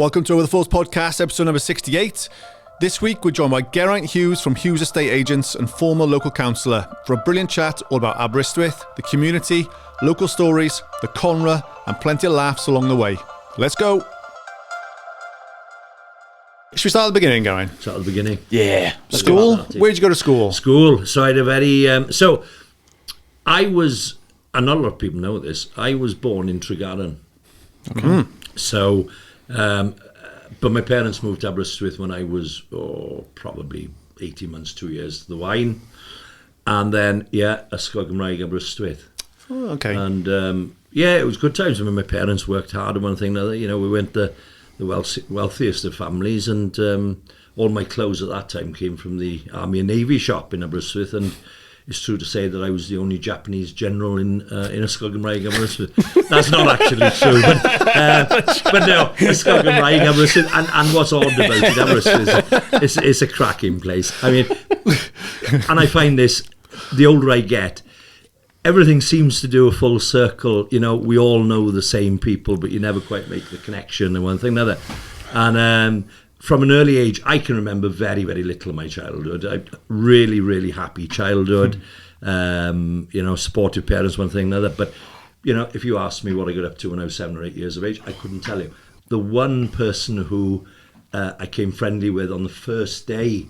Welcome to Over the Falls podcast, episode number 68. This week we're joined by Geraint Hughes from Hiwse Estate Agents and former local councillor for a brilliant chat all about Aberystwyth, the community, local stories, the Conrah, and plenty of laughs along the way. Let's go. Should we start at the beginning, Geraint? Start at the beginning. Yeah. School? Where did you go to school? School. So I had a very... so I was... And not a lot of people know this. I was born in Ceredigion. Okay. So... but my parents moved to Aberystwyth when I was probably 18 months, 2 years to the wine. And then, Ysgol Gymraeg Aberystwyth. Oh, okay. And, it was good times. I mean, my parents worked hard and one thing or another. You know, we went the wealthiest of families, and all my clothes at that time came from the Army and Navy shop in Aberystwyth, and it's true to say that I was the only Japanese general in Ysgol Gymraeg Aberystwyth. That's not actually true, but no, Ysgol Gymraeg Aberystwyth, and what's odd about it, Aberystwyth is a cracking place. I mean, and I find this, the older I get, everything seems to do a full circle. You know, we all know the same people, but you never quite make the connection and one thing or another. And from an early age, I can remember very, very little of my childhood. I really, really happy childhood. Supportive parents, one thing or another. But, you know, if you asked me what I got up to when I was 7 or 8 years of age, I couldn't tell you. The one person who I came friendly with on the first day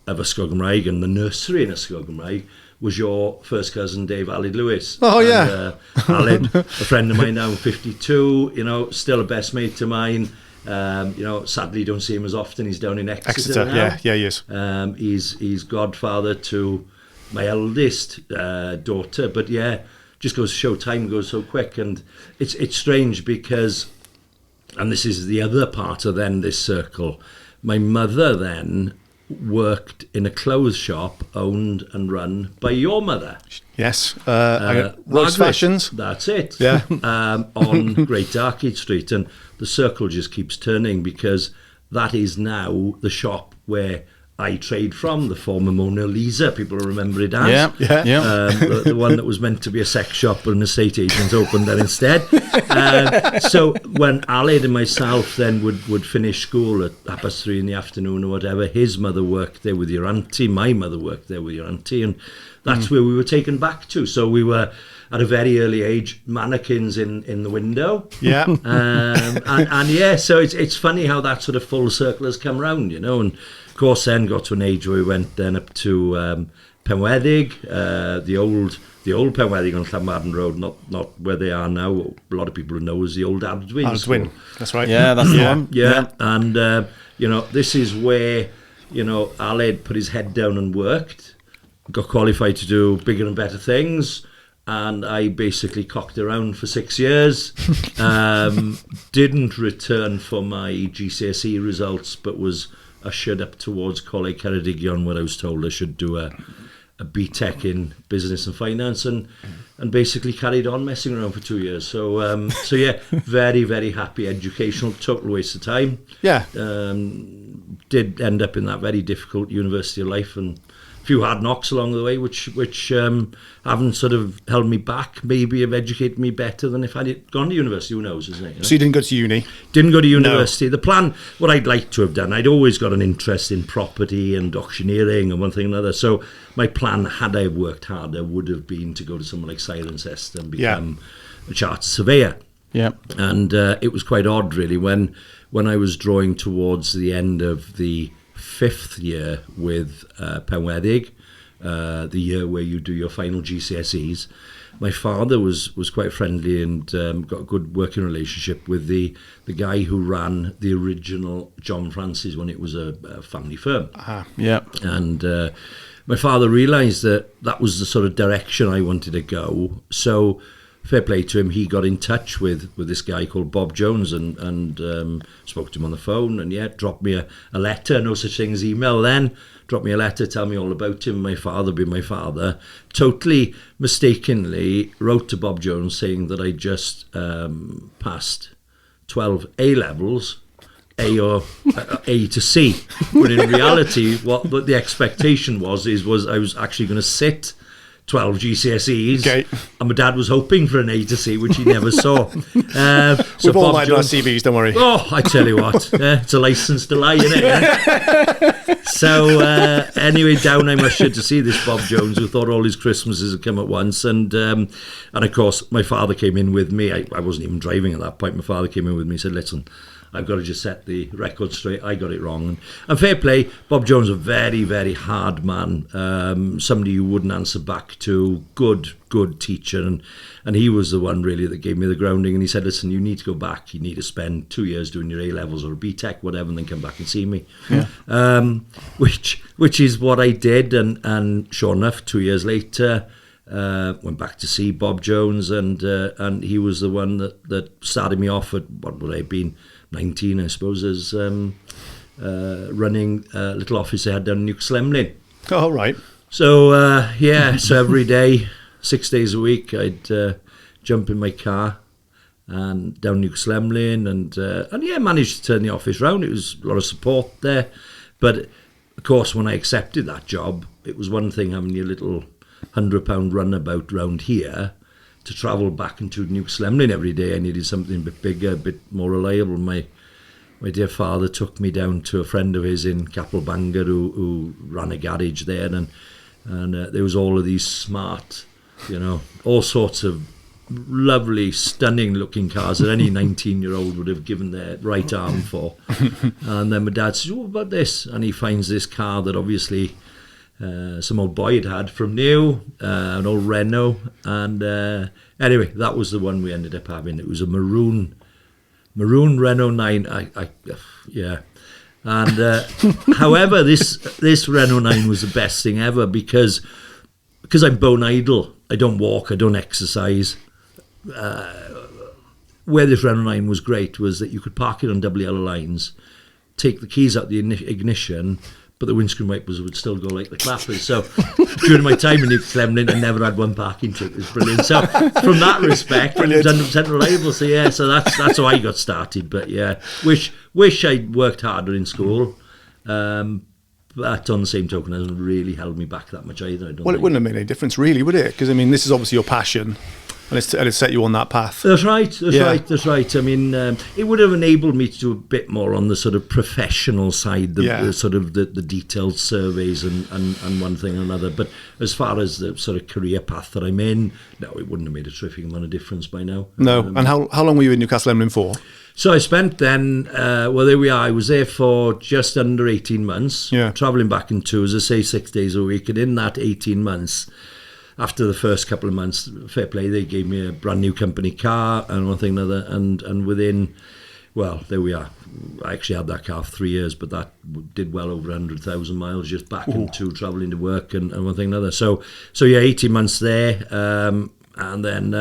of Ysgol Gymraeg and the nursery in Ysgol Gymraeg was your first cousin, Dave Aled Lewis. Oh, yeah. Aled, a friend of mine now, 52, you know, still a best mate of mine. Sadly don't see him as often. He's down in Exeter now. Yeah, he is. He's godfather to my eldest daughter. But just goes to show time goes so quick. And it's strange because, and this is the other part of then this circle, my mother then worked in a clothes shop owned and run by your mother. Yes. Rose Fashions. That's it. Yeah. On Great Darkgate Street. And the circle just keeps turning because that is now the shop where I trade from, the former Mona Lisa, people remember it as. Yeah. The one that was meant to be a sex shop but an estate agent opened that instead. So when Aled and myself then would finish school at 3:30 in the afternoon or whatever, his mother worked there with your auntie, my mother worked there with your auntie, and that's where we were taken back to. So we were, at a very early age, mannequins in the window. Yeah. So it's funny how that sort of full circle has come round, you know. And of course then got to an age where we went then up to Penwedig, the old Penwedig on Llanmarden Road, not where they are now. A lot of people know as the old Aberystwyth. Aberystwyth, that's right. Yeah, that's the one. Yeah, and this is where, you know, Aled put his head down and worked, got qualified to do bigger and better things, and I basically cocked around for 6 years. Didn't return for my GCSE results, but was ushered up towards Coleg Ceredigion, where I was told I should do a BTEC in business and finance, and basically carried on messing around for 2 years. So very, very happy, educational, total waste of time. Yeah. Did end up in that very difficult university life, and a few hard knocks along the way, which haven't sort of held me back. Maybe have educated me better than if I'd gone to university. Who knows, isn't it? You know? So you didn't go to uni? Didn't go to university. No. The plan, what I'd like to have done, I'd always got an interest in property and auctioneering and one thing and another. So my plan, had I worked harder, would have been to go to someone like Cirencester and become a chartered surveyor. Yeah. And it was quite odd, really, when I was drawing towards the end of the 5th year with Penwedig, the year where you do your final GCSEs. My father was quite friendly and got a good working relationship with the guy who ran the original John Francis when it was a family firm. Yeah. And my father realised that was the sort of direction I wanted to go. So fair play to him, he got in touch with this guy called Bob Jones and spoke to him on the phone, and dropped me a letter. No such thing as email then. Dropped me a letter, tell me all about him. My father being my father, totally mistakenly wrote to Bob Jones saying that I just passed 12 A levels, A or A to C, but in reality what the expectation was I was actually going to sit 12 GCSEs, Okay. and my dad was hoping for an A to C, which he never saw. So We've all Bob lied on our Jones- CVs, don't worry. Oh, I tell you what, it's a license to lie, isn't it? So anyway, down I ushered to see this Bob Jones, who thought all his Christmases had come at once, and of course my father came in with me. I wasn't even driving at that point. My father came in with me and said, "Listen, I've got to just set the record straight. I got it wrong." And fair play, Bob Jones, a very, very hard man, somebody you wouldn't answer back to, good teacher, and he was the one really that gave me the grounding. And he said, "Listen, you need to go back. You need to spend 2 years doing your A-levels or a BTEC, whatever, and then come back and see me." Yeah. Which is what I did, and sure enough, 2 years later, went back to see Bob Jones, and he was the one that started me off at, what would I have been, 19, I suppose, as running a little office they had down in New Slemlin. Oh, right. So, so every day, 6 days a week, I'd jump in my car and down New Slemlin, and managed to turn the office round. It was a lot of support there. But, of course, when I accepted that job, it was one thing having your little £100 runabout round here. To travel back into New Slemlin every day, I needed something a bit bigger, a bit more reliable. My dear father took me down to a friend of his in Capelbangor who ran a garage there, and there was all of these smart, all sorts of lovely, stunning-looking cars that any 19-year-old would have given their right arm for. And then my dad says, "What about this?" And he finds this car that obviously some old boy had from new, an old Renault, and anyway, that was the one we ended up having. It was a maroon Renault 9. And however, this Renault 9 was the best thing ever because I'm bone idle. I don't walk, I don't exercise. Where this Renault 9 was great was that you could park it on double yellow lines, take the keys out the ignition, but the windscreen wipers would still go like the clappers. So during my time in New Slemlin, I never had one parking ticket. It was brilliant. So from that respect, it was 100% reliable. So that's how I got started. But yeah, wish I'd worked harder in school. But on the same token, it hasn't really held me back that much either. It wouldn't have made any difference really, would it? Because I mean, this is obviously your passion. And it's set you on that path. That's right. That's right. I mean, it would have enabled me to do a bit more on the sort of professional side, the sort of the detailed surveys and one thing and another. But as far as the sort of career path that I'm in, no, it wouldn't have made a terrific amount of difference by now. No. And how long were you in Newcastle Emlyn for? So I spent then, there we are. I was there for just under 18 months, travelling back in tours, as I say, 6 days a week. And in that 18 months, after the first couple of months, fair play, they gave me a brand new company car and one thing another, and within, well, there we are. I actually had that car for 3 years, but that did well over 100,000 miles just back into travelling to work and one thing another. So 18 months there, and then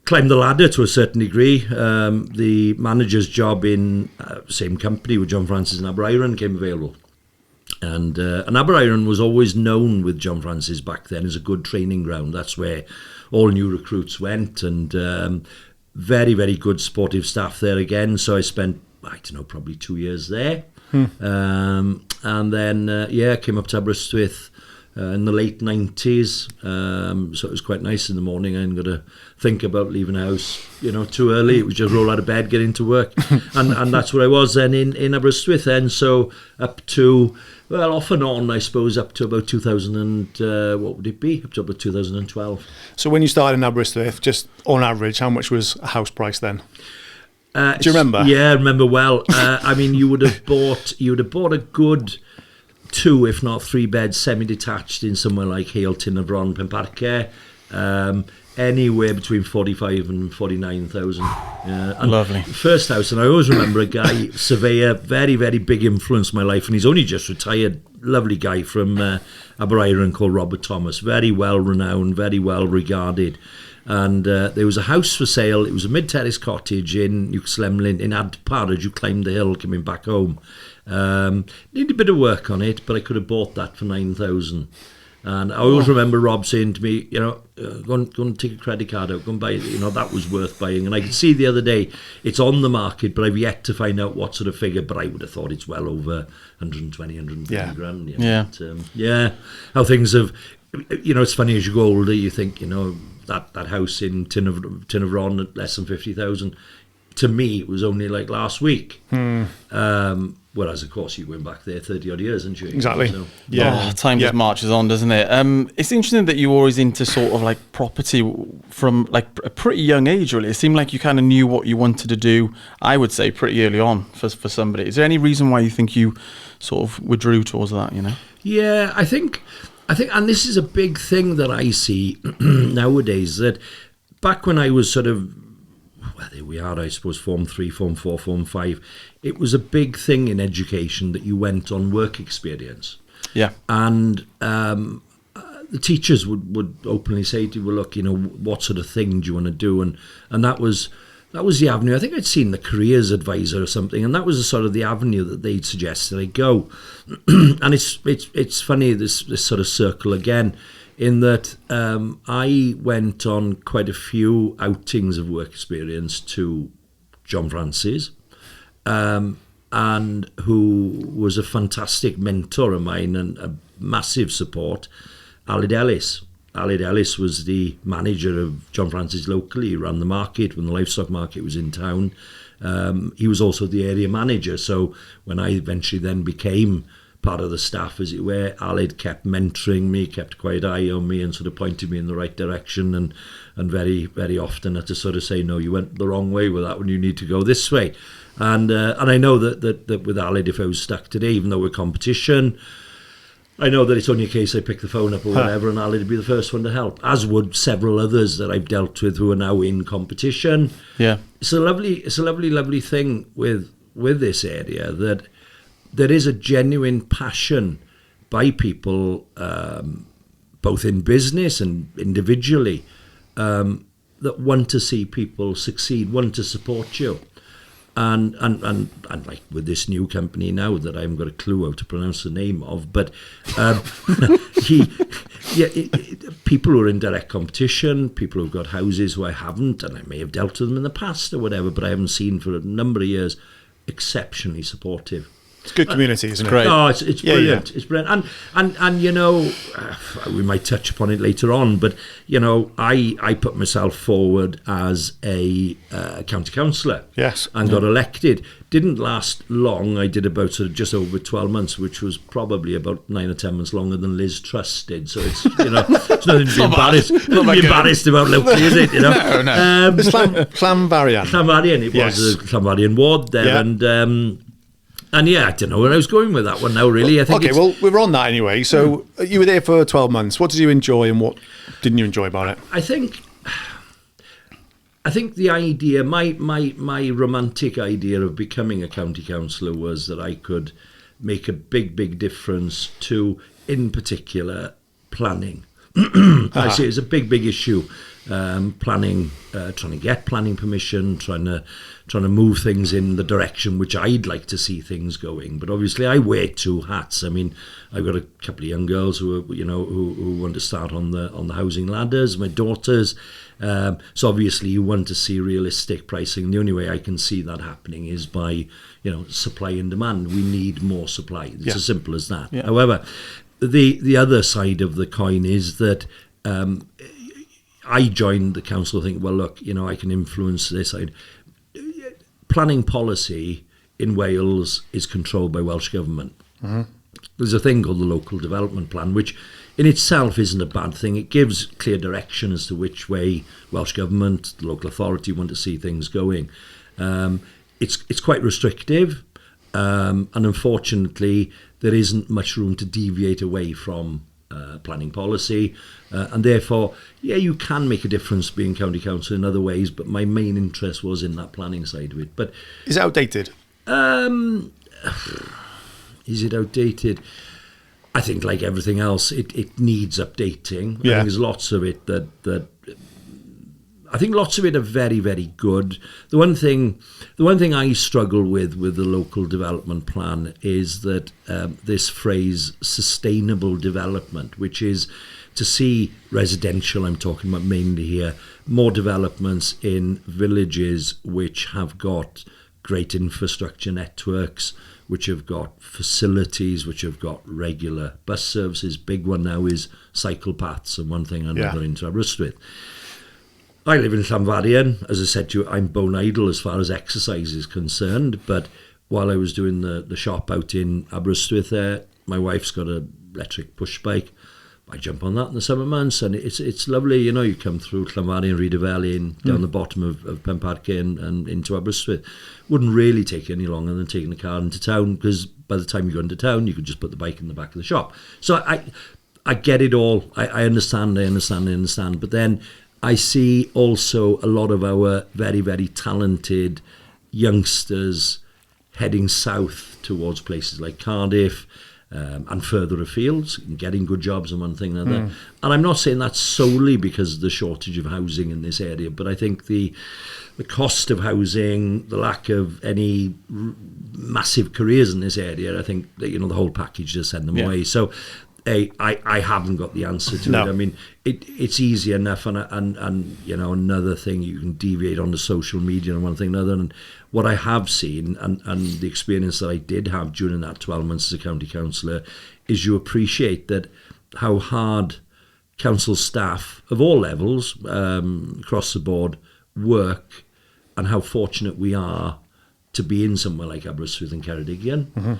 climbed the ladder to a certain degree. The manager's job in same company with John Francis and Aberystwyth came available. And Aberystwyth was always known with John Francis back then as a good training ground. That's where all new recruits went, and very, very good supportive staff there again. So I spent, probably 2 years there. And then, came up to Aberystwyth in the late 90s. So it was quite nice in the morning. I hadn't got to think about leaving the house, too early. It was just roll out of bed, get into work. and that's where I was then in Aberystwyth then. So up to, well, off and on, I suppose, up to about 2000 and, what would it be? Up to about 2012. So when you started in Aberystwyth, just on average, how much was a house price then? Do you remember? Yeah, I remember well. I mean, you would have bought a good 2, if not 3 beds, semi-detached in somewhere like Hailton or Bron Penparcau, anywhere between 45 and 49,000. Lovely. First house, and I always remember a guy, surveyor, very, very big influence in my life, and he's only just retired, lovely guy from Aberystwyth called Robert Thomas, very well renowned, very well regarded. And there was a house for sale. It was a mid-terrace cottage in New Slemlin in Adpar as you climbed the hill coming back home. Needed a bit of work on it, but I could have bought that for 9,000. And I always remember Rob saying to me, go and take a credit card out, go and buy it. That was worth buying. And I could see the other day, it's on the market, but I've yet to find out what sort of figure. But I would have thought it's well over 120, 130 grand. Yeah. But, how things have, it's funny as you go older, you think, that house in Tinavron at less than 50,000. To me, it was only like last week. Whereas, of course, you went back there 30 odd years, didn't you? Exactly. So, Time just marches on, doesn't it? It's interesting that you were always into sort of like property from like a pretty young age, really. It seemed like you kind of knew what you wanted to do, I would say, pretty early on for somebody. Is there any reason why you think you sort of withdrew towards that, Yeah, I think, and this is a big thing that I see nowadays, that back when I was sort of, well, there we are, I suppose, Form 3, Form 4, Form 5, it was a big thing in education that you went on work experience. Yeah. And the teachers would openly say to you, well, look, what sort of thing do you want to do? And that was the avenue. I think I'd seen the careers advisor or something, and that was sort of the avenue that they'd suggested I go. And it's funny, this sort of circle again, in that I went on quite a few outings of work experience to John Francis, and who was a fantastic mentor of mine and a massive support, Aled Ellis. Aled Ellis was the manager of John Francis locally. He ran the market when the livestock market was in town. He was also the area manager. So when I eventually then became part of the staff, as it were, Aled kept mentoring me, kept a quiet eye on me and sort of pointed me in the right direction, and very, very often had to sort of say, no, you went the wrong way with that one, you need to go this way. And I know that with Aled, if I was stuck today, even though we're competition, I know that it's only a case I pick the phone up or whatever, and Aled would be the first one to help, as would several others that I've dealt with who are now in competition. Yeah. It's a lovely thing with this area, that there is a genuine passion by people, both in business and individually, that want to see people succeed, want to support you. And like with this new company now that I haven't got a clue how to pronounce the name of, but people who are in direct competition, people who've got houses who I haven't, and I may have dealt with them in the past or whatever, but I haven't seen for a number of years, exceptionally supportive. It's good community, isn't it? Great. Oh, it's brilliant. It's brilliant. And we might touch upon it later on, but, I put myself forward as a county councillor. Yes. And got elected. Didn't last long. I did about sort of just over 12 months, which was probably about 9 or 10 months longer than Liz Truss did. So it's, it's nothing to be embarrassed about locally, is it? No. It's Llanfarian. Llanfarian. It was a Llanfarian ward there. Yeah. And yeah, I don't know where I was going with that one now, really. I think we're on that anyway. So you were there for 12 months. What did you enjoy and what didn't you enjoy about it? I think the idea, my romantic idea of becoming a county councillor was that I could make a big difference to, in particular, planning. I see it as a big issue. Planning, trying to get planning permission, trying to move things in the direction which I'd like to see things going. But obviously, I wear two hats. I mean, I've got a couple of young girls who are, who want to start on the housing ladders. My daughters. So obviously, you want to see realistic pricing. The only way I can see that happening is by supply and demand. We need more supply. It's as simple as that. Yeah. However, the other side of the coin is that. I joined the council thinking, well, look, I can influence this. Planning policy in Wales is controlled by Welsh Government. Mm-hmm. There's a thing called the Local Development Plan, which in itself isn't a bad thing. It gives clear direction as to which way Welsh Government, the local authority, want to see things going. It's quite restrictive, and unfortunately, there isn't much room to deviate away from planning policy, and therefore, you can make a difference being county council in other ways, but my main interest was in that planning side of it. But is it outdated? Is it outdated? I think, like everything else, it needs updating. Yeah. I think there's lots of it that I think lots of it are very, very good. The one thing I struggle with the local development plan is that this phrase sustainable development, which is to see residential, I'm talking about mainly here, more developments in villages which have got great infrastructure networks, which have got facilities, which have got regular bus services. Big one now is cycle paths, and one thing another into Aberystwyth. I live in Llanfarion. As I said to you, I'm bone idle as far as exercise is concerned, but while I was doing the shop out in Aberystwyth there, my wife's got an electric push bike. I jump on that in the summer months, and it's lovely. You know, you come through Llanfarion, Rhyd Valley, and down the bottom of Penparc and into Aberystwyth. Wouldn't really take you any longer than taking the car into town, because by the time you go into town, you could just put the bike in the back of the shop. So I get it all. I understand. But then I see also a lot of our very, very talented youngsters heading south towards places like Cardiff, and further afield, getting good jobs and one thing and another. And I'm not saying that solely because of the shortage of housing in this area, but I think the cost of housing, the lack of any massive careers in this area, I think that, the whole package just send them away. So I haven't got the answer to it. I mean, it's easy enough, and another thing, you can deviate onto social media and one thing and another. And what I have seen, and the experience that I did have during that 12 months as a county councillor, is you appreciate that how hard council staff of all levels across the board work, and how fortunate we are to be in somewhere like Aberystwyth and Ceredigion.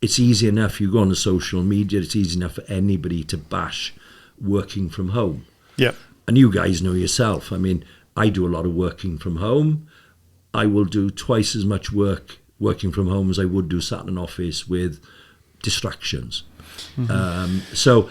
It's easy enough, you go on the social media, it's easy enough for anybody to bash working from home. Yep. And you guys know yourself. I mean, I do a lot of working from home. I will do twice as much work working from home as I would do sat in an office with distractions. So,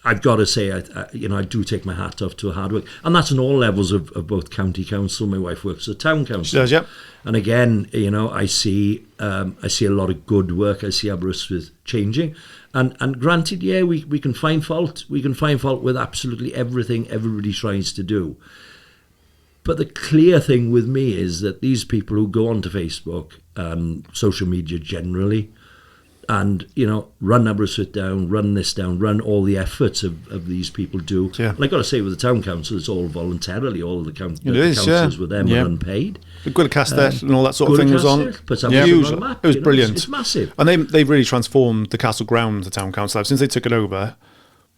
I've got to say, I do take my hat off to a hard work. And that's on all levels of both county council. My wife works at town council. She does, yep. And again, I see a lot of good work. I see Aberystwyth changing. And granted, we can find fault. We can find fault with absolutely everything everybody tries to do. But the clear thing with me is that these people who go onto Facebook and social media generally, and run Aberystwyth down, run this down, run all the efforts of these people do. Yeah. And I got to say, with the town council, it's all voluntarily. All of the councillors with them are unpaid. The Good Castet and all that sort of thing was on. Huge. On the map, it was brilliant. It's massive. And they've really transformed the castle grounds, the town council have, since they took it over.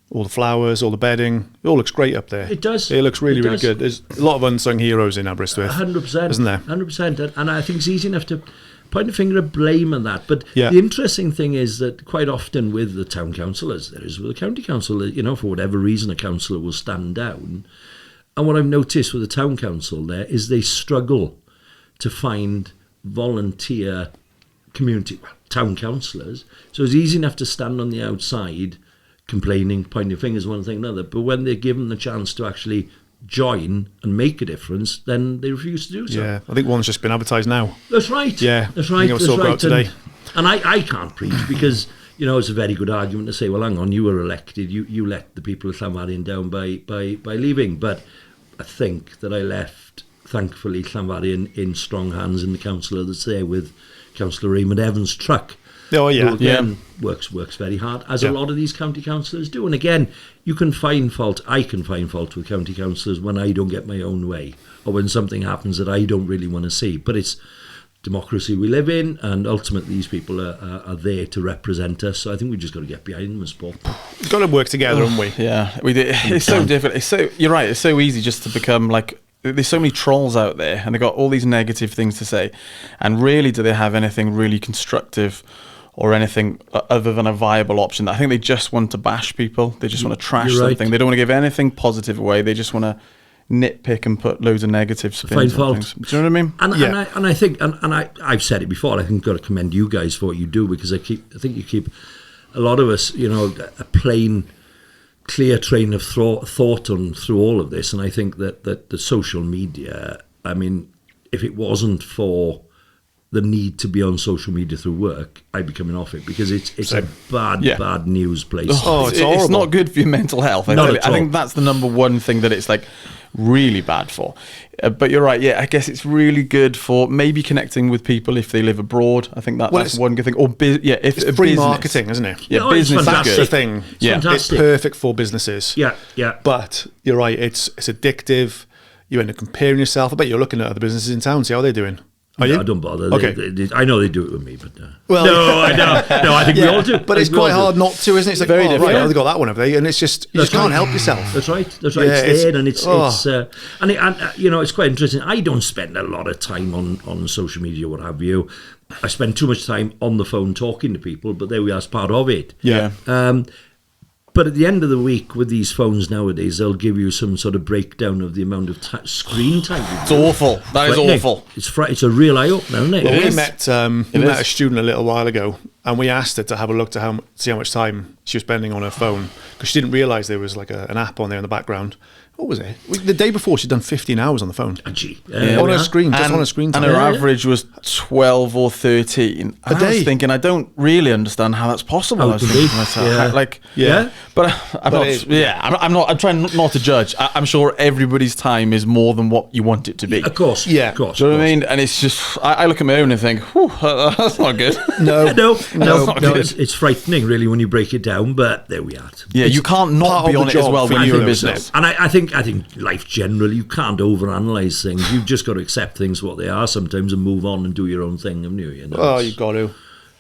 All the flowers, all the bedding, it all looks great up there. It does. It looks really, really good. There's a lot of unsung heroes in Aberystwyth. 100%. Isn't there? 100%. And I think it's easy enough to point a finger of blame on that. But the interesting thing is that quite often with the town council, as there is with the county council, for whatever reason, a councillor will stand down. And what I've noticed with the town council there is they struggle to find volunteer town councillors. So it's easy enough to stand on the outside complaining, pointing fingers, one thing another. But when they're given the chance to actually join and make a difference, then they refuse to do so. Yeah, I think one's just been advertised now. That's right. Yeah, that's right. I saw about today. And I can't preach because it's a very good argument to say, well, hang on, you were elected, you let the people of Llanfarion down by leaving. But I think that I left, thankfully, Llanfarion in strong hands in the councillor that's there with Councillor Raymond Evans' truck. Oh yeah, who again works very hard, as a lot of these county councillors do. And again, you can find fault. I can find fault with county councillors when I don't get my own way, or when something happens that I don't really want to see. But it's democracy we live in, and ultimately these people are there to represent us. So I think we just got to get behind them and support them. We've got to work together, haven't we? Yeah, we do. It's so difficult. You're right. It's so easy just to become like. There's so many trolls out there, and they've got all these negative things to say. And really, do they have anything really constructive or anything other than a viable option? I think they just want to bash people. They just want to trash something. They don't want to give anything positive away. They just want to nitpick and put loads of negative spins on things. Do you know what I mean? And I think, and I've said it before, I think I've got to commend you guys for what you do, because I think you keep a lot of us, a plain, clear train of thought on through all of this. And I think that the social media, I mean, if it wasn't for the need to be on social media through work, I'd be coming off it because it's a bad news place. Oh, it's it's horrible. not good for your mental health. Not at I all. think that's the number one thing that it's like really bad for. But you're right. Yeah, I guess it's really good for maybe connecting with people if they live abroad. I think that's one good thing. Or if It's a free business. marketing, isn't it? Yeah, No, it's business is That's good. the thing. Yeah. It's fantastic. perfect for businesses. Yeah, yeah. But you're right, it's addictive. You end up comparing yourself. I bet you're looking at other businesses in town, see how they're doing. Are you? I don't bother. Okay. I know they do it with me, but Well, no, I know. No, I think we all do. But I it's think we all quite do. hard not to, isn't it? It's like, Very oh, different. right, oh, they got that one, have they? And it's just, you just can't help yourself. That's right. That's right. Yeah, it's there, and oh. it's you know, it's quite interesting. I don't spend a lot of time on social media, what have you. I spend too much time on the phone talking to people, but there we are, as part of it. Yeah. But at the end of the week, with these phones nowadays, they'll give you some sort of breakdown of the amount of screen time. It's awful. That is Frightening. awful. It's a real eye opener, isn't it? Well, we is. met is. a student a little while ago, and we asked her to have a look to see how much time she was spending on her phone, because she didn't realise there was like an app on there in the background. What was it? The day before, she'd done 15 hours on the phone. Gee, On her screen, just on her screen time. And her Yeah, yeah. average was 12 or 13. And I day. was thinking, I don't really understand how that's possible. How I was it could thinking be. to myself, Yeah. like, Yeah. But I'm But not. it- I'm not. I'm trying not to judge. I'm sure everybody's time is more than what you want it to be. Of course. Yeah. Of course. Do you know of what I course. mean? And it's just, I look at my own and think, whew, that's not good. No. No, not good. it's frightening, really, when you break it down. But there we are. Yeah, you can't not part be of on the it as job well for when you, you're a though, isn't business. And I think life generally, you can't overanalyze things. You've just got to accept things for what they are sometimes and move on and do your own thing, haven't you? You know, Oh, it's- you've got to.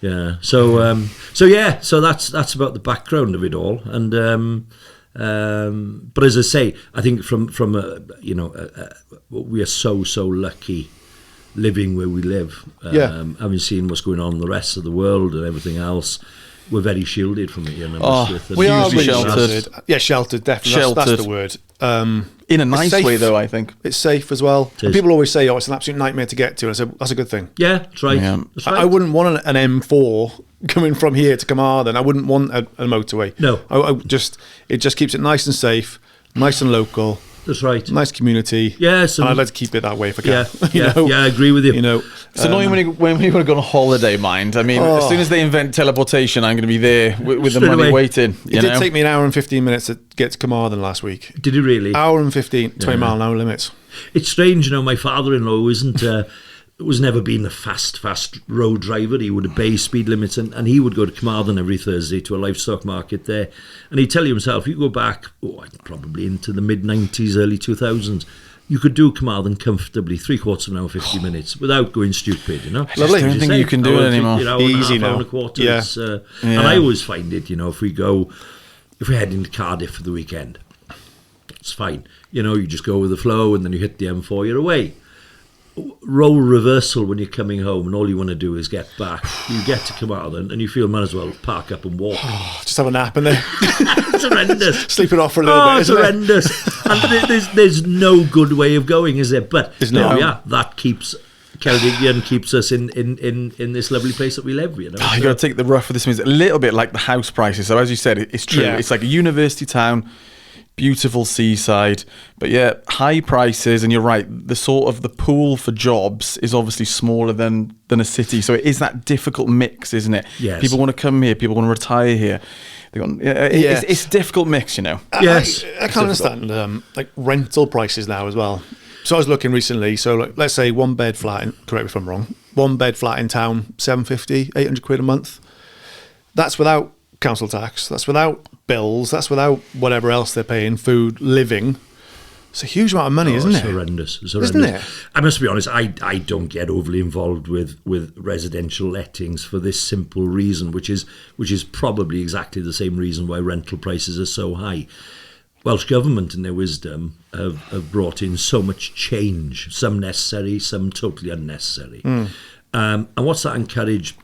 yeah. So that's about the background of it all. And but as I say, I think from we are so lucky living where we live. Having seen what's going on in the rest of the world and everything else, we're very shielded from it here in Aberystwyth. And We are Hugely really sheltered. sheltered. Yeah, sheltered, definitely. That's Sheltered. the word. In a nice safe. way, though, I think. It's safe as well. is. And people always say, oh, it's an absolute nightmare to get to. And I said, that's a good thing. Yeah, that's right. Yeah. That's right. I wouldn't want an M4 coming from here to Carmarthen. I wouldn't want a motorway. No. It just keeps it nice and safe, nice and local, That's right. nice community. Yes, and and- I'd like to keep it that way if I can. Yeah, You know? yeah, I agree with you. You know, It's annoying when we want to go on holiday, mind. I mean, as soon as they invent teleportation, I'm going to be there with the Straight money away. waiting. it did take me an hour and 15 minutes to get to Carmarthen last week. Did he really? Hour and 15, 20 mile an hour limits. It's strange, my father-in-law was never been a fast road driver. He would obey speed limits, and he would go to Carmarthen every Thursday to a livestock market there. And he'd tell you himself, you go back, probably into the mid-90s, early 2000s, you could do Carmarthen comfortably, 3/4 of an hour, 50 minutes, without going stupid, Lovely. don't think you can do it anymore. Easy Easy now. now. A quarter. Yeah. And I always find it, if we head into Cardiff for the weekend, it's fine. You just go with the flow, and then you hit the M4, you're away. Role reversal when you're coming home and all you want to do is get back. You get to Carmarthen and you feel might as well park up and walk. Just have a nap and then It's horrendous. sleep it off for a little bit. It's Isn't it? horrendous. And there's no good way of going, is there? But There's there not. we are. That keeps Ceredigion keeps us in this lovely place that we live. You got to take the rough with this. It's a little bit like the house prices. So as you said, it's true. Yeah. It's like a university town, beautiful seaside, but yeah, high prices. And you're right, the pool for jobs is obviously smaller than a city. So it is that difficult mix, isn't it? Yes. People want to come here. People want to retire here. It's a difficult mix, Yes. I can't understand like rental prices now as well. So I was looking recently. So let's say one bed flat. Correct me if I'm wrong. One bed flat in town, 750, 800 quid a month. That's without council tax. That's without bills. That's without whatever else they're paying, food, living. It's a huge amount of money, isn't it's it? horrendous. It's Isn't horrendous. it? I must be honest, I don't get overly involved with residential lettings for this simple reason, which is probably exactly the same reason why rental prices are so high. Welsh Government, in their wisdom, have brought in so much change, some necessary, some totally unnecessary. And what's that encouraged?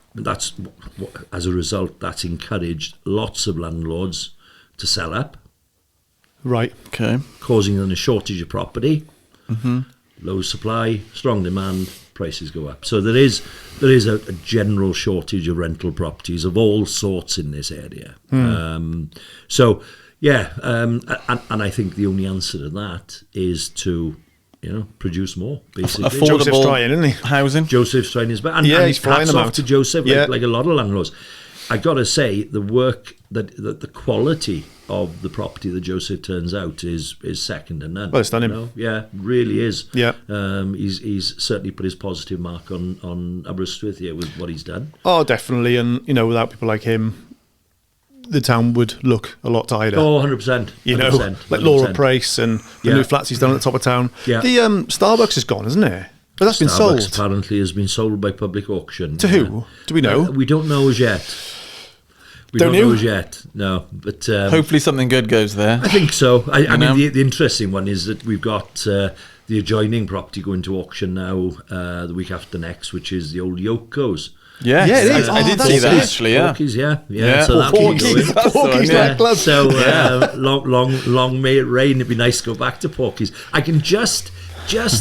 As a result, that's encouraged lots of landlords to sell up, Right. Okay. causing them a shortage of property, low supply, strong demand, prices go up. So there is a general shortage of rental properties of all sorts in this area. And I think the only answer to that is to produce more, basically. Joseph's Affordable trying, isn't he? housing. Joseph's trying his best. And, Yeah, and he's flying hats them off out. to Joseph, Yeah. like a lot of landlords. I got to say, the work, that the quality of the property that Joseph turns out is second to none. Well, it's done him. Yeah, really is. Yeah. He's certainly put his positive mark on Aberystwyth here with what he's done. Oh, definitely. And, without people like him, the town would look a lot tighter. Oh, 100%. 100%, Like Laura 100%. Price and the Yeah. new flats he's done at the top of town. Yeah. The Starbucks is gone, isn't it? But that's been Starbucks sold. apparently has been sold by public auction. To who? Do we know? We don't know as yet. We Don't don't know you? as yet. No, but Hopefully something good goes there. I think so. I know? mean, the interesting one is that we've got the adjoining property going to auction now the week after next, which is the old Yoko's. Yeah, Yeah, it is. I did Oh, see that's that it. actually. Yeah. Porky's, yeah. Yeah. So that'll keep Porky's. going. That's the one, Porky's yeah. nightclub. So long may it rain. It'd be nice to go back to Porky's. I can just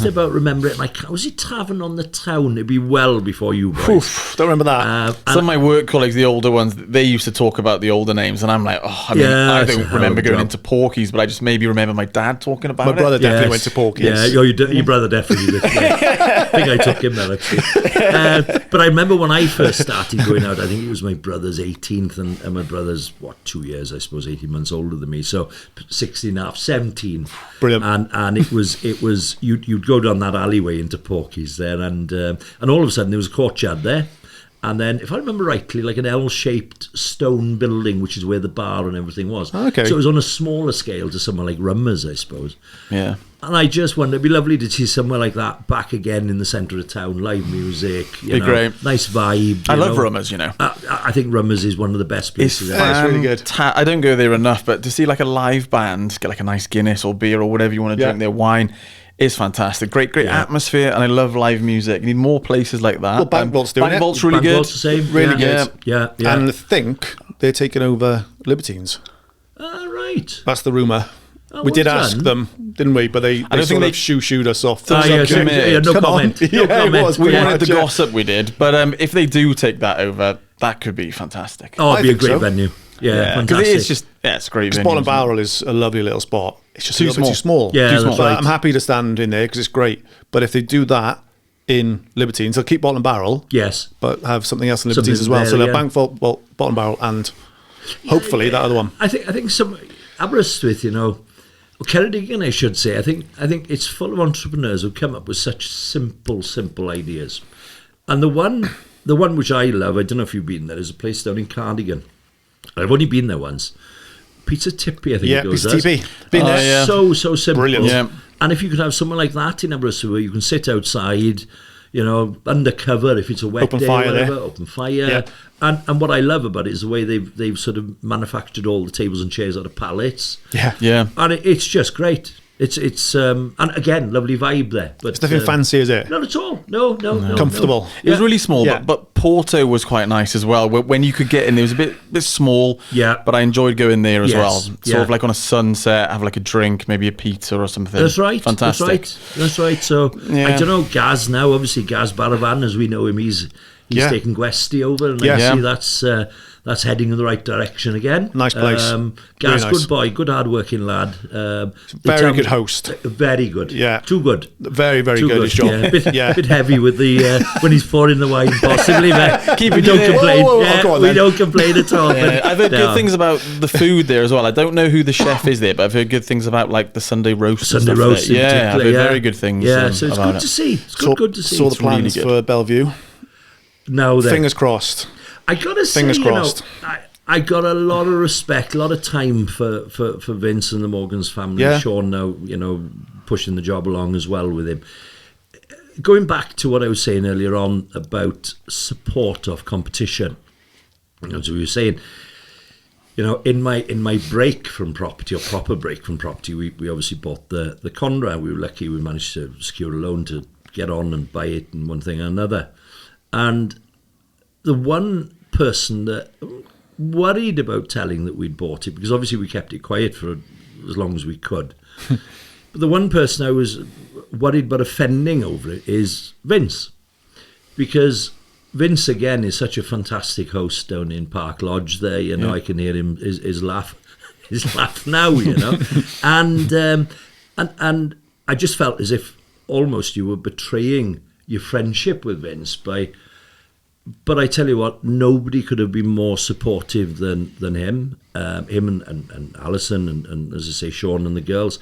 about remember it. Was it Tavern on the Town? It'd be well before you guys. Oof, don't remember that. Some of my work colleagues, the older ones, they used to talk about the older names, and I'm like, I Yeah, it's a don't hell remember of a going job. into Porky's, but I just maybe remember my dad talking about My brother it. definitely Yes. went to Porky's. Yeah, your brother definitely did. Yeah. I think I took him there, actually. But I remember when I first started going out, I think it was my brother's 18th, and my brother's, 2 years, I suppose, 18 months older than me, so 16 and a half, 17. Brilliant. And it was you'd go down that alleyway into Porky's there, and all of a sudden there was a courtyard there. And then, if I remember rightly, like an L-shaped stone building, which is where the bar and everything was. Okay. So it was on a smaller scale to somewhere like Rummers, I suppose. Yeah. And I just wonder, it'd be lovely to see somewhere like that back again in the centre of town, live music, Be great. nice vibe. I you love know. Rummers, I think Rummers is one of the best places ever. it's really good. I don't go there enough, but to see like a live band, get like a nice Guinness or beer or whatever you want to Yeah. drink, their wine, is fantastic. Great atmosphere, and I love live music. You need more places like that. Well, Bankvault's doing it. Bankvault's really good. Bankvault's the same. Really yeah. good. Yeah. And I think they're taking over Libertines. Right. That's the rumour. Oh, We did well ask done. them, didn't we? But they don't think sort they- of shooed us off. Ah, Some yeah, subcommittee. yeah, no Come on. comment. Yeah, No it comment. was. We Yeah. wanted the Yeah. gossip, we did. But if they do take that over, that could be fantastic. Oh, it'd be a think great so. venue. Yeah, because fantastic. it is just, it's great. Spot venue, and isn't it? Barrel is a lovely little spot. It's just Too a little bit too small. Yeah, Too that's small. right. I'm happy to stand in there because it's great. But if they do that in Libertines, they'll keep Bottle and Barrel, Yes. but have something else in Something Libertines as well. there, So they'll yeah. bank Bottle and Barrel and hopefully that other one. I think some Aberystwyth, or Ceredigion, I should say. I think it's full of entrepreneurs who come up with such simple ideas. And the one which I love, I don't know if you've been there, is a place down in Cardigan. I've only been there once. Pizza Tippy, I think Yeah, it goes. Pizza Tippy. Been there. yeah. So simple. Brilliant. Yeah. And if you could have somewhere like that in Aberystwyth, where you can sit outside, undercover if it's a wet Open day, fire or whatever, there. open fire. Yeah. And what I love about it is the way they've sort of manufactured all the tables and chairs out of pallets. Yeah. Yeah. And it's just great. It's and again, lovely vibe there. But It's nothing fancy, is it? not at all. No. Comfortable. It was really small, Yeah. but Porto was quite nice as well. When you could get in, it was a bit small. Yeah. But I enjoyed going there as Yes, well. Sort yeah. of like on a sunset, have like a drink, maybe a pizza or something. That's right. Fantastic. That's right. So Yeah. I don't know, Gaz now, obviously Gaz Baravan, as we know him, he's Yeah. taken Gwesty over, and Yeah. I Yeah. see that's heading in the right direction again. Nice place. Gaz, Very nice. good boy, good hard-working lad. Very good host. Very good. Yeah. Too good. Very, very Too good, his job. Yeah. Bit heavy with the when he's pouring the wine, possibly. But Keep we it don't in. complain. Whoa, Yeah, go on we then. don't complain at all. Yeah, but I've heard no. good things about the food there as well. I don't know who the chef is there, but I've heard good things about like the Sunday roast. and Sunday stuff roast, there. in Yeah, I've particular, heard yeah. very good things. Yeah, so it's about good it. to see. It's good to see. Saw the It's really plans good. for Bellevue. Now then, Fingers crossed. I gotta say, Fingers crossed. I got a lot of respect, a lot of time for Vince and the Morgans family. Yeah. Sean now, pushing the job along as well with him. Going back to what I was saying earlier on about support of competition, as we were saying, in my break from property, or proper break from property, we obviously bought the Conrah. We were lucky; we managed to secure a loan to get on and buy it, and one thing and another. And the one person that worried about telling that we'd bought it, because obviously we kept it quiet for as long as we could. But the one person I was worried about offending over it is Vince, because Vince again is such a fantastic host down in Park Lodge there. I can hear him his laugh now. And I just felt as if almost you were betraying your friendship with Vince by. But I tell you what, nobody could have been more supportive than him. Him and Alison and as I say, Sean and the girls.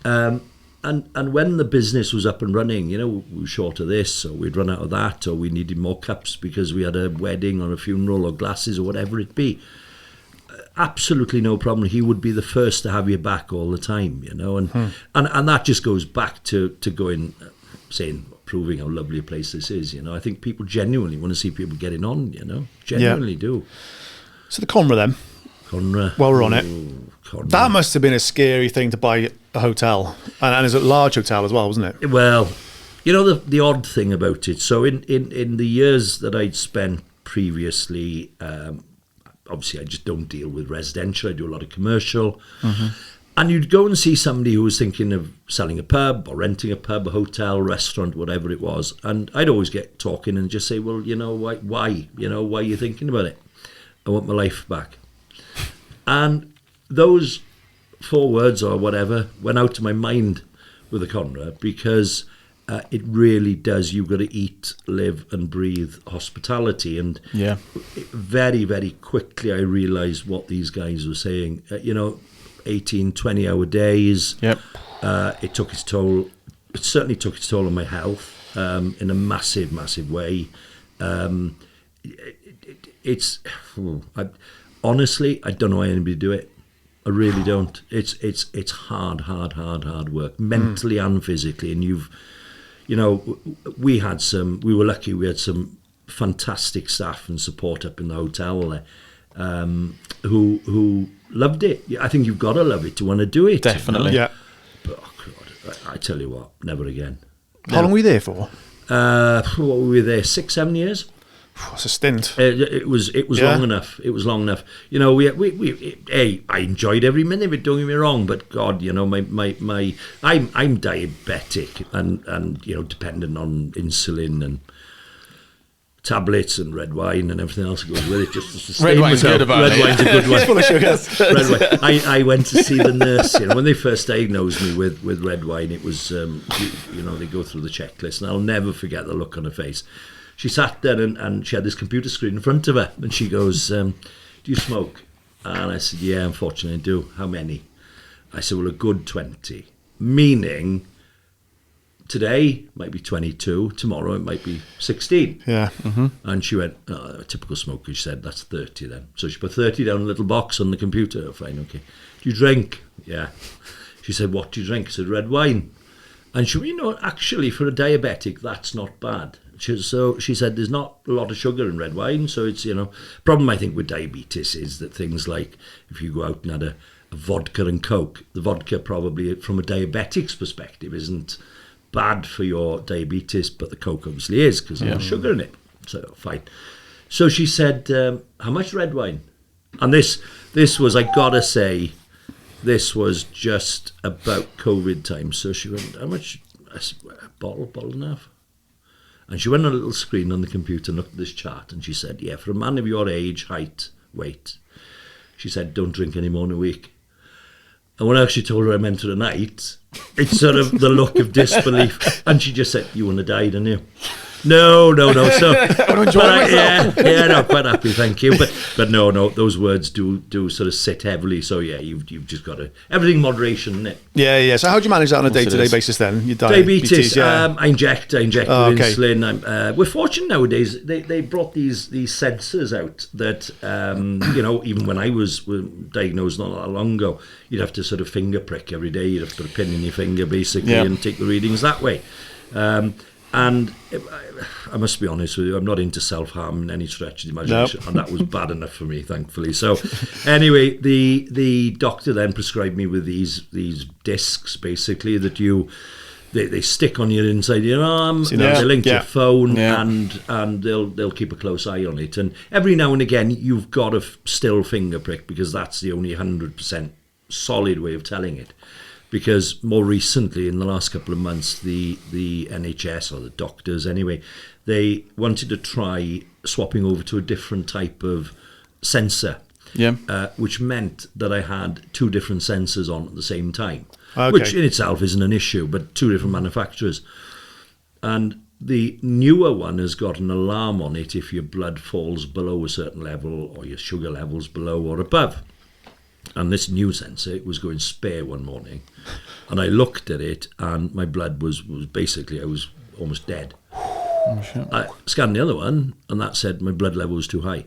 And when the business was up and running, you know, we were short of this, or we'd run out of that, or we needed more cups because we had a wedding or a funeral or glasses or whatever it be. Absolutely no problem. He would be the first to have you back all the time, you know. And that just goes back to going, proving how lovely a place this is, you know. I think people genuinely want to see people getting on, you know. Genuinely do. So the Conrah then. Conrah. While we're on it. Conrah. That must have been a scary thing to buy a hotel. And it's a large hotel as well, wasn't it? Well, you know, the odd thing about it, so in the years that I'd spent previously, obviously I just don't deal with residential, I do a lot of commercial. And you'd go and see somebody who was thinking of selling a pub or renting a pub, a hotel, restaurant, whatever it was. And I'd always get talking and just say, well, you know, why? You know, why are you thinking about it? I want my life back. And those 4 words or whatever went out of my mind with the Conrah, because it really does. You've got to eat, live and breathe hospitality. And very, very quickly I realised what these guys were saying. You know, 18, 20-hour days. It took its toll. It certainly took its toll on my health in a massive, massive way. Honestly, I don't know why anybody do it. I really don't. It's hard work, mentally and physically. And you know, we were lucky. We had some fantastic staff and support up in the hotel there, who loved it. I think you've got to love it to want to do it. Definitely. Yeah. But God, I tell you what, never again. How long were you there for? What were we there? 6-7 years. It's a stint. It was long enough. It was long enough. You know, I enjoyed every minute of it. Don't get me wrong, but God, you know, I'm diabetic and you know, dependent on insulin and tablets and red wine and everything else that goes with it. Just to sustain Red wine's myself. good about Red it. wine's a good one. It's full of sugars. Red wine. I went to see the nurse. You know, when they first diagnosed me with red wine, it was you know, they go through the checklist, and I'll never forget the look on her face. She sat there and she had this computer screen in front of her, and she goes, do you smoke? And I said, yeah, unfortunately I do. How many? I said, well, a good 20. Meaning, today might be 22, tomorrow it might be 16. Yeah. And she went, a typical smoker. She said, that's 30 then. So she put 30 down in a little box on the computer. Oh, fine, okay. Do you drink? Yeah. She said, what do you drink? I said, red wine. And she went, you know, actually for a diabetic, that's not bad. So she said there's not a lot of sugar in red wine, so it's, you know, problem I think with diabetes is that things like if you go out and had a vodka and Coke, the vodka probably from a diabetic's perspective isn't bad for your diabetes, but the Coke obviously is because there's sugar in it. So fine. So she said, how much red wine? And this was, I gotta say, this was just about COVID time. So she went, how much? A bottle and a half. And she went on a little screen on the computer and looked at this chart, and she said, yeah, for a man of your age, height, weight, she said, don't drink any more in a week. And when I actually told her I meant it a night, it's sort of the look of disbelief. And she just said, you want to die, don't you? No. So, no, quite happy, thank you. But no, those words do sort of sit heavily. So yeah, you've just got to everything in moderation, isn't it? Yeah. So how do you manage that on a day-to-day basis then? Your diabetes. Yeah. I inject insulin. We're fortunate nowadays. They brought these sensors out that you know, even when I was diagnosed not that long ago, you'd have to sort of finger prick every day. You'd have to put a pin in your finger basically and take the readings that way. And I must be honest with you, I'm not into self-harm in any stretch of the imagination, and that was bad enough for me, thankfully. So anyway, the doctor then prescribed me with these discs, basically, that they stick on your inside your arm, and they link to your phone, and they'll keep a close eye on it. And every now and again, you've got to still finger prick, because that's the only 100% solid way of telling it. Because more recently, in the last couple of months, the NHS, or the doctors anyway, they wanted to try swapping over to a different type of sensor, which meant that I had 2 different sensors on at the same time. which in itself isn't an issue, but 2 different manufacturers. And the newer one has got an alarm on it if your blood falls below a certain level or your sugar levels below or above. And this new sensor, it was going spare one morning. And I looked at it and my blood was basically, I was almost dead. Oh, shit. I scanned the other one and that said my blood level was too high.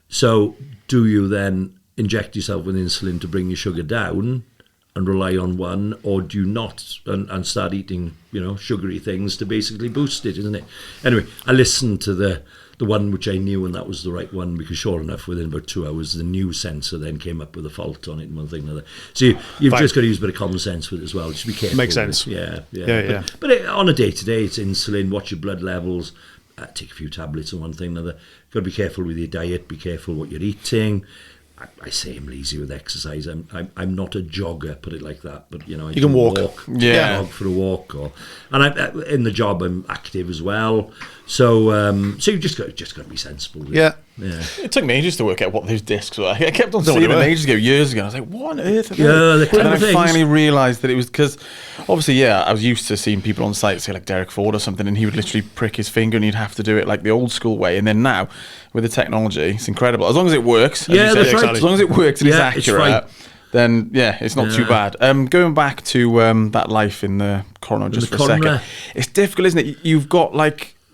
So do you then inject yourself with insulin to bring your sugar down and rely on one, or do you not and start eating, sugary things to basically boost it, isn't it? Anyway, I listened to the one which I knew, and that was the right one, because sure enough, within about 2 hours, the new sensor then came up with a fault on it and one thing and another. So you've just got to use a bit of common sense with it as well. Just be careful. Makes sense. Yeah. But on a day-to-day, it's insulin, watch your blood levels, take a few tablets and one thing and another. Got to be careful with your diet, be careful what you're eating. I say I'm lazy with exercise. I'm not a jogger, put it like that. But I can walk. Yeah. Walk for a walk, and in the job I'm active as well. So you just got to be sensible. Yeah. It took me ages to work out what those discs were. I kept on seeing them years ago. I was like, what on earth are they? The and then I things. finally realised that it was because, obviously, I was used to seeing people on site, say like Derek Ford or something, and he would literally prick his finger and he'd have to do it like the old school way. And then now, with the technology, it's incredible. As long as it works, That's right. as long as it works and it's it's accurate, fine. then it's not too bad. Going back to that life in the Conrah just for a second, it's difficult, isn't it? You've got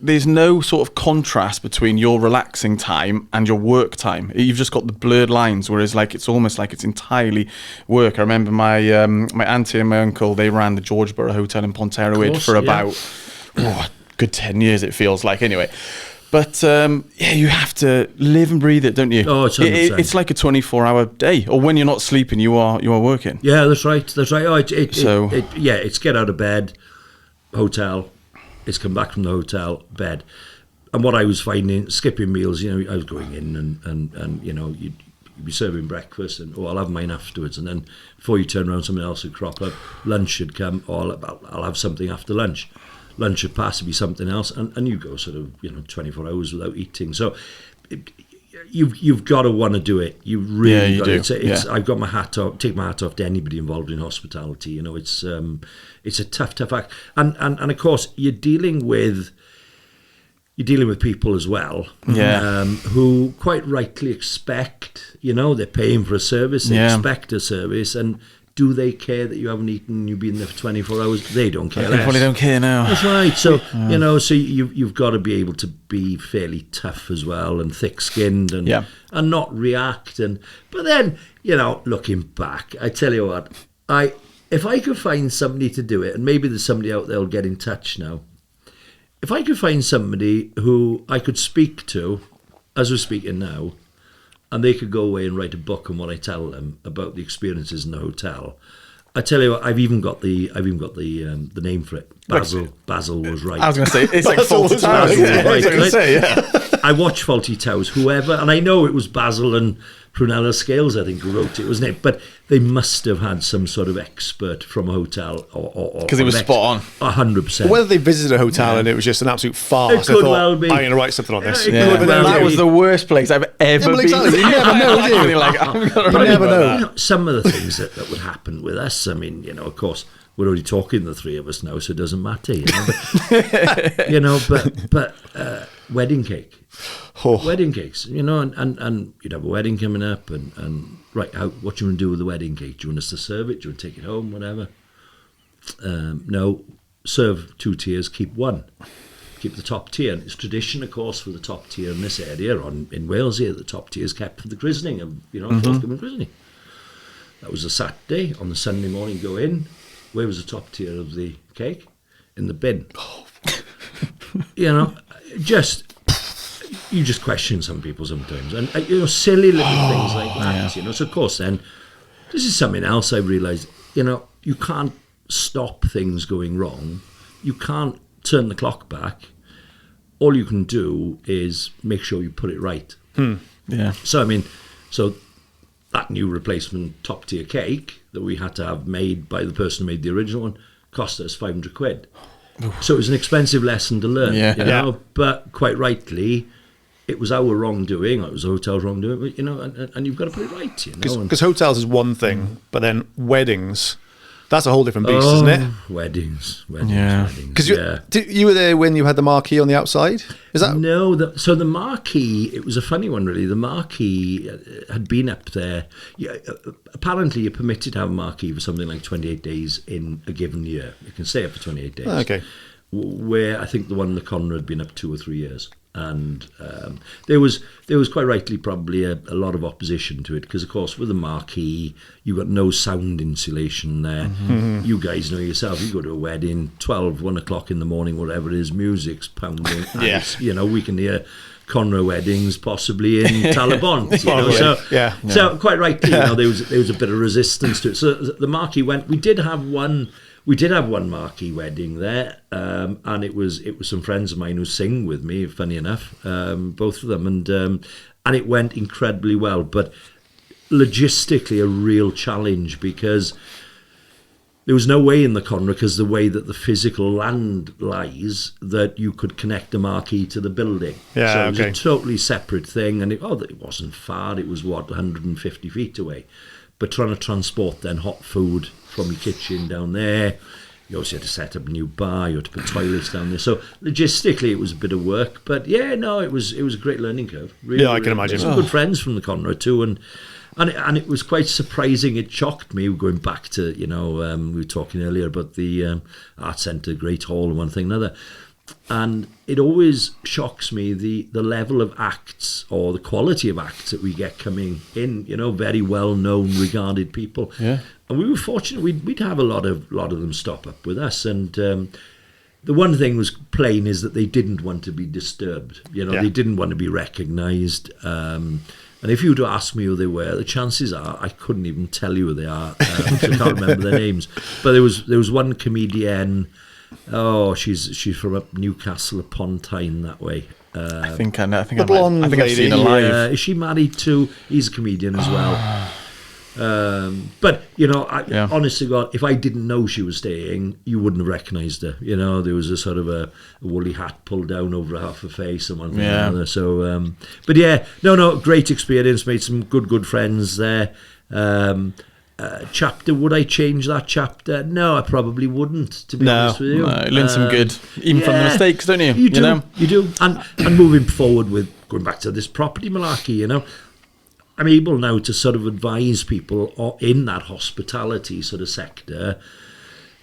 there's no sort of contrast between your relaxing time and your work time. You've just got the blurred lines, whereas it's almost like it's entirely work. I remember my auntie and my uncle, they ran the Georgeborough Hotel in Ponterwyd for about a good 10 years, it feels like, anyway. But you have to live and breathe it, don't you? Oh, it's 100%. It's like a 24-hour day, or when you're not sleeping, you are working. Yeah, that's right. Oh, it's get out of bed, hotel. It's come back from the hotel, bed. And what I was finding, skipping meals, I was going in and you'd be serving breakfast and, I'll have mine afterwards. And then before you turn around, something else would crop up. Lunch should come, I'll have something after lunch. Lunch should pass to be something else. And you go sort of, 24 hours without eating. So you've got to want to do it. You really got to. I've got my hat off, take my hat off to anybody involved in hospitality. It's a tough act, and of course you're dealing with people as well, who quite rightly expect, they're paying for a service, they expect a service, and do they care that you haven't eaten and you've been there for 24 hours? They don't care. They probably don't care now. That's right. So so you've got to be able to be fairly tough as well and thick-skinned and not react. But then looking back, I tell you what, if I could find somebody to do it, and maybe there's somebody out there who'll get in touch now. If I could find somebody who I could speak to, as we're speaking now, and they could go away and write a book on what I tell them about the experiences in the hotel. I tell you what, I've even got the name for it. Basil was right. I was going to say it's like Faulty Towers. I watch Faulty Towers. Whoever, and I know it was Basil and Prunella Scales, I think, who wrote it, wasn't it? But they must have had some sort of expert from a hotel, or because it was spot on. 100%. Whether they visited a hotel and it was just an absolute farce. It could well be. I'm going to write something on this. That was the worst place I've ever been. Exactly. You never know, do you? You never know. Some of the things that would happen with us. I mean, of course, we're already talking, the three of us now, so it doesn't matter. But wedding cake. Wedding cakes, and you'd have a wedding coming up, and right, what do you want to do with the wedding cake? Do you want us to serve it? Do you want to take it home? Whatever. No, serve 2 tiers, keep one. Keep the top tier. And it's tradition, of course, for the top tier in this area, in Wales here, the top tier is kept for the christening of, forthcoming christening. That was a Saturday. On the Sunday morning, go in. Where was the top tier of the cake? In the bin. You just question some people sometimes, and silly little things like that. Yeah. So of course, then this is something else I realised. You can't stop things going wrong. You can't turn the clock back. All you can do is make sure you put it right. Yeah. So so that new replacement top tier cake that we had to have made by the person who made the original one cost us £500. So it was an expensive lesson to learn. But quite rightly, it was our wrongdoing. It was the hotel's wrongdoing. And you've got to put it right. Because hotels is one thing, but then weddings, That's a whole different beast, isn't it? Weddings, Yeah. Because you were there when you had the marquee on the outside. Is that No, so the marquee, it was a funny one really. The marquee had been up there. Yeah, apparently you're permitted to have a marquee for something like 28 days in a given year. You can stay up for 28 days. Okay. Where I think the one in the Conrah had been up 2 or 3 years. And there was quite rightly probably a lot of opposition to it because, of course, with the marquee, you got no sound insulation there. Mm-hmm. You guys know yourself, you go to a wedding, 1 o'clock in the morning, whatever it is, music's pounding. Yeah. We can hear Conrah weddings possibly in Talabont. So quite rightly, there was a bit of resistance to it. So the marquee went. We did have one marquee wedding there, and it was some friends of mine who sing with me. Funny enough, both of them, and it went incredibly well. But logistically, a real challenge because there was no way in the Conrah, because the way that the physical land lies, that you could connect the marquee to the building. Yeah, so it was a totally separate thing, and it wasn't far. It was 150 feet away, but trying to transport then hot food from your kitchen down there. You also had to set up a new bar, you had to put toilets down there. So logistically it was a bit of work. But it was a great learning curve. Really, I can imagine. Some good friends from the Conrah too, and it was quite surprising. It shocked me going back to, we were talking earlier about the art centre, Great Hall and one thing another. And it always shocks me the level of acts or the quality of acts that we get coming in, very well-known, regarded people. Yeah. And we were fortunate, we'd have a lot of them stop up with us. And the one thing was plain is that they didn't want to be disturbed. They didn't want to be recognised. And if you were to ask me who they were, the chances are I couldn't even tell you who they are. I can't remember their names. But there was one comedian. Oh, she's from up Newcastle upon Tyne that way. I think I've lady. seen her live. Is she married to? He's a comedian as well. But honestly, God, if I didn't know she was staying, you wouldn't have recognised her. There was a sort of a woolly hat pulled down over half her face and one thing or another. So, but great experience. Made some good friends there. Chapter, would I change that chapter? No, I probably wouldn't, to be honest with you. No, you learn some good, even from the mistakes, don't you? You do. And moving forward with going back to this property malarkey, I'm able now to sort of advise people in that hospitality sort of sector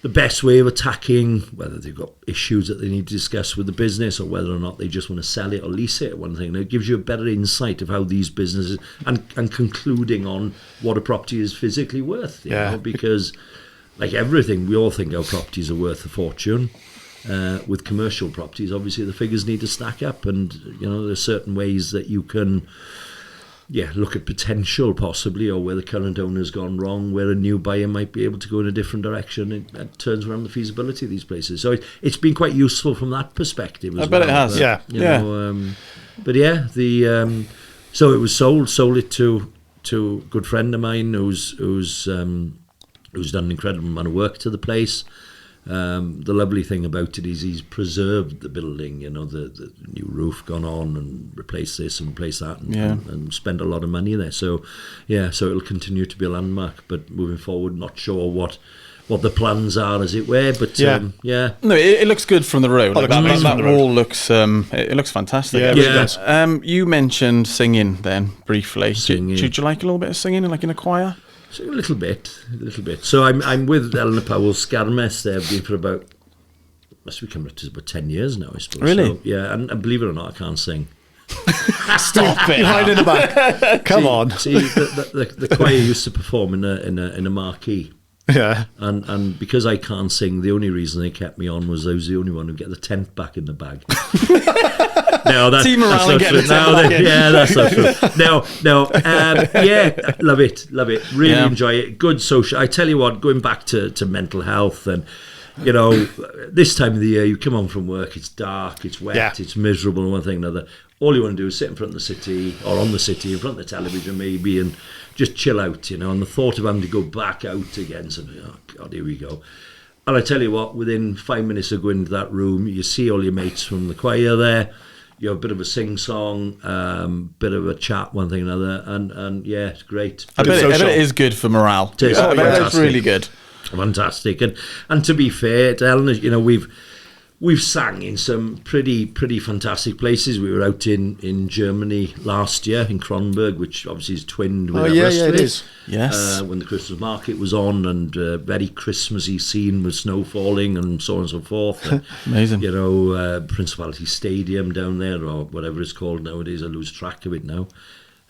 the best way of attacking, whether they've got issues that they need to discuss with the business or whether or not they just want to sell it or lease it. One thing, it gives you a better insight of how these businesses, and concluding on what a property is physically worth, you know, because like everything, we all think our properties are worth a fortune. With commercial properties, obviously the figures need to stack up, and there's certain ways that you can look at potential possibly, or where the current owner's gone wrong, where a new buyer might be able to go in a different direction. It turns around the feasibility of these places. So it's been quite useful from that perspective as well. I bet it has. So it was sold it to a good friend of mine who's done an incredible amount of work to the place. The lovely thing about it is he's preserved the building, the new roof gone on and replaced this and replaced that and spent a lot of money there. So it'll continue to be a landmark, but moving forward, not sure what the plans are, as it were, but no, it looks good from the road. That wall looks it looks fantastic. You mentioned singing then briefly. Did you like a little bit of singing, like in a choir? So a little bit. So I'm with Eleanor Powell's Scarmest there. I've been for must be coming up to about 10 years now, I suppose. Really? So, and believe it or not, I can't sing. Stop it! You're hiding in the back. Come on. See, the choir used to perform in a marquee. Yeah. And because I can't sing, the only reason they kept me on was I was the only one who get the tent back in the bag. No, that's Team not morale true. That's not true. Love it. Really enjoy it. Good social. I tell you what, going back to mental health, and this time of the year, you come home from work, it's dark, it's wet, it's miserable, and one thing or another. All you want to do is sit in front of the city, or on the city, in front of the television maybe, and just chill out, and the thought of having to go back out again, so, oh God, here we go. And I tell you what, within 5 minutes of going into that room, you see all your mates from the choir there, you have a bit of a sing-song, bit of a chat, one thing or another, and it's great. I bet it is good for morale. It's really good. Fantastic. And to be fair to Eleanor, you know, we've sang in some pretty fantastic places. We were out in Germany last year, in Kronberg, which obviously is twinned with Aberystwyth. Yeah, it is. Yes. When the Christmas market was on, and very Christmassy scene with snow falling and so on and so forth. Amazing. You know, Principality Stadium down there, or whatever it's called nowadays. I lose track of it now.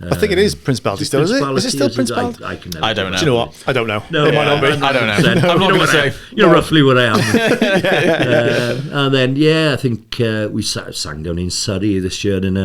I think it is Principality still, is it? Is it still Principality? I can never I don't know. Do you know what? I don't know. No, it might not be. I don't know. I'm not gonna say. You know roughly what I am. And then, I think we sang down in Surrey this year in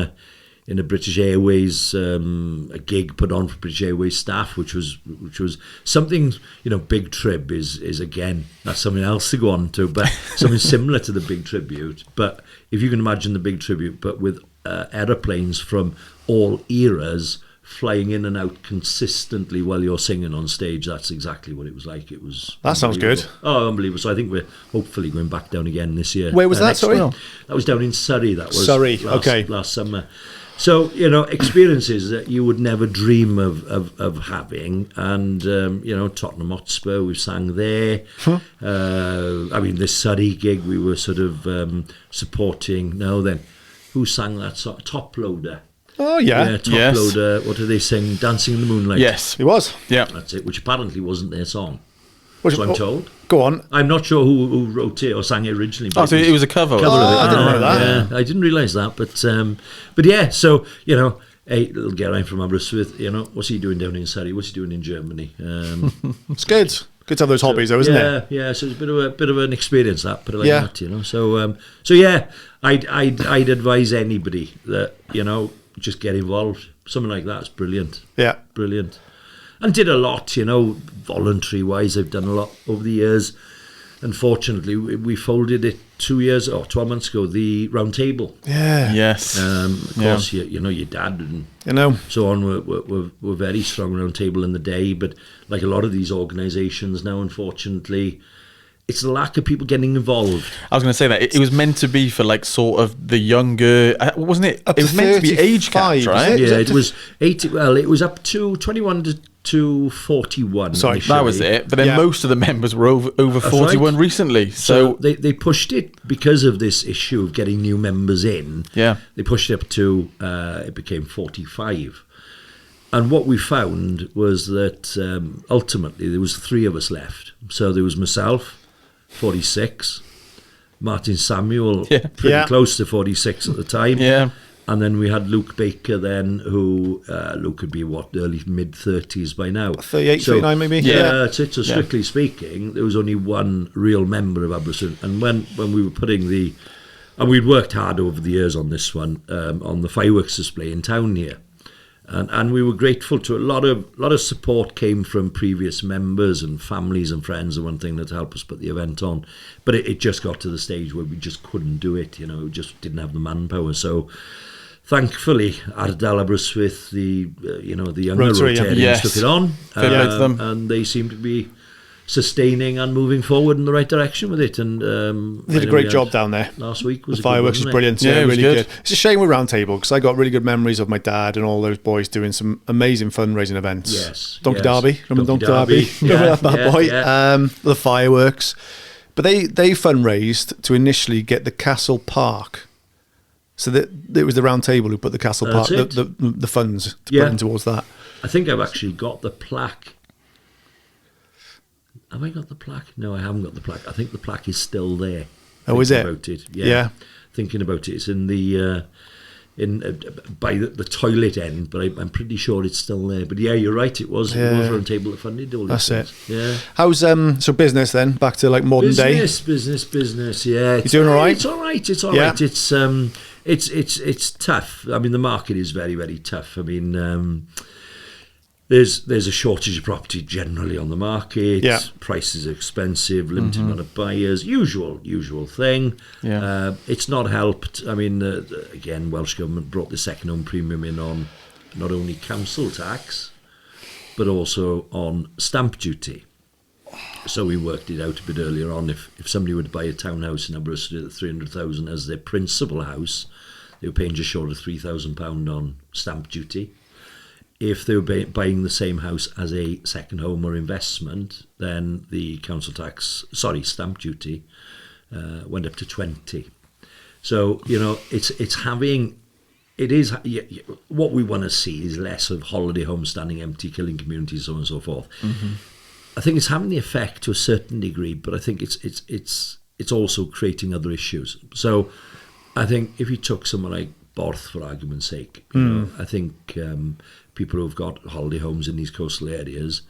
a British Airways a gig put on for British Airways staff, which was something. You know, Big Trib is again, that's something else to go on to, but something similar to the Big Tribute. But if you can imagine the Big Tribute, but with aeroplanes from all eras flying in and out consistently while you're singing on stage, that's exactly what it was like. It was That sounds good. Oh, unbelievable. So I think we're hopefully going back down again this year. Where was that, next sorry? week. That was down in Surrey. That was Surrey, okay. Last summer. So, you know, experiences that you would never dream of having. And, you know, Tottenham Hotspur, we sang there. I mean, this Surrey gig, we were sort of supporting. Now then, who sang that song? Top Loader. Oh, yeah. Yeah, Top Yes. Loader. What do they sing? Dancing in the Moonlight. Yes. It was. Yeah. That's it, which apparently wasn't their song. Which- So I'm told. Go on. I'm not sure who wrote it or sang it originally. Oh, so it was a cover. cover of it. I didn't know that. Yeah, I didn't realise that, but yeah. So you know, hey, little Geraint from Aberystwyth. You know, what's he doing down in Surrey? What's he doing in Germany? It's good. Good to have those hobbies, though, isn't it? Yeah. So it's a bit of an experience that, put it like Yeah. that. You know, so yeah, I'd advise anybody that, you know, just get involved. Something like that's brilliant. Yeah. Brilliant. And did a lot, you know, voluntary wise. I've done a lot over the years. Unfortunately, we folded it 2 years or 12 months ago, the round table. Yeah. Yes. Of course, you know, your dad and You know. so on were very strong round table in the day. But like a lot of these organisations now, unfortunately, it's the lack of people getting involved. I was going to say that it was meant to be for like sort of the younger, wasn't it? Up It was to meant to be age 35, capped, right? is Yeah, it it was 80. Well, it was up to 21 to 41. Sorry, That was initially. it. But then Yeah. most of the members were over 41 right. recently. So So, they pushed it because of this issue of getting new members in. Yeah. They pushed it up to, it became 45. And what we found was that ultimately there was 3 of us left. So there was myself, 46, Martin Samuel, Yeah. pretty Yeah. close to 46 at the time. yeah. And then we had Luke Baker then, who Luke could be, early, mid-30s by now. 38, 39 maybe? Yeah, Yeah. that's it. So strictly speaking, there was only one real member of Aberystwyth. And when we were putting and we'd worked hard over the years on this one, on the fireworks display in town here. And we were grateful to a lot of support came from previous members and families and friends and one thing that helped us put the event on. But it just got to the stage where we just couldn't do it, you know, we just didn't have the manpower. So thankfully, Ardal Aberystwyth, the younger Rotary, yeah. Rotarians Yes. took it on, Fair play to them. and they seem to be sustaining and moving forward in the right direction with it. And They did a great job down there. last week. Was The a good fireworks one, was wasn't it? brilliant. Yeah, Yeah, it was really good. good. It's a shame with Round Table because I got really good memories of my dad and all those boys doing some amazing fundraising events. Yes, Donkey yes. Derby. Remember Donkey Donkey Derby? Derby. Remember Yeah, that bad yeah, boy? yeah. The fireworks. But they fundraised to initially get the Castle Park. So that it was the Round Table who put the Castle Park, That's it. the funds to Yeah. put in towards that. I think I've actually got the plaque. Have I got the plaque? No, I haven't got the plaque. I think the plaque is still there. Oh, is Thinking it? About it. Yeah. Yeah. Thinking about it. It's in the by the toilet end, but I'm pretty sure it's still there. But yeah, you're right. It was Round Table that funded all these That's things. it. Yeah. How's so business then? Back to like modern day. Business. Yeah, You doing all right? It's all right. It's all Yeah. right. It's tough. I mean, the market is very, very tough. I mean, there's a shortage of property generally on the market. Yeah. Prices are expensive. Limited amount of buyers. Usual thing. Yeah. It's not helped. I mean, again, Welsh Government brought the second home premium in on not only council tax, but also on stamp duty. So we worked it out a bit earlier on. If somebody would buy a townhouse in Aberystwyth at 300,000 as their principal house, they were paying just short of £3,000 on stamp duty. if they were buying the same house as a second home or investment, then the stamp duty went up to 20. So, what we want to see is less of holiday homes standing empty, killing communities, so on and so forth. Mm-hmm. I think it's having the effect to a certain degree, but I think it's also creating other issues. So I think if you took someone like Borth, for argument's sake, I think people who've got holiday homes in these coastal areas,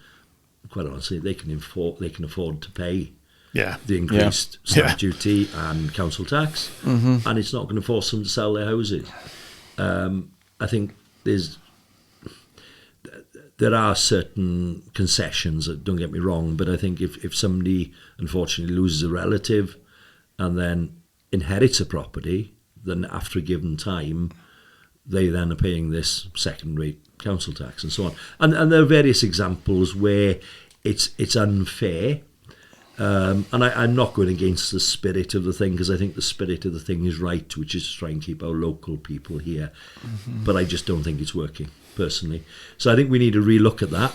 quite honestly, they can afford to pay the increased stamp duty and council tax, and it's not going to force them to sell their houses. I think there are certain concessions, don't get me wrong, but I think if somebody unfortunately loses a relative and then inherits a property, then after a given time, they then are paying this second-rate council tax and so on. And there are various examples where it's unfair. And I'm not going against the spirit of the thing, because I think the spirit of the thing is right, which is to try and keep our local people here. But I just don't think it's working, personally. So I think we need to relook at that.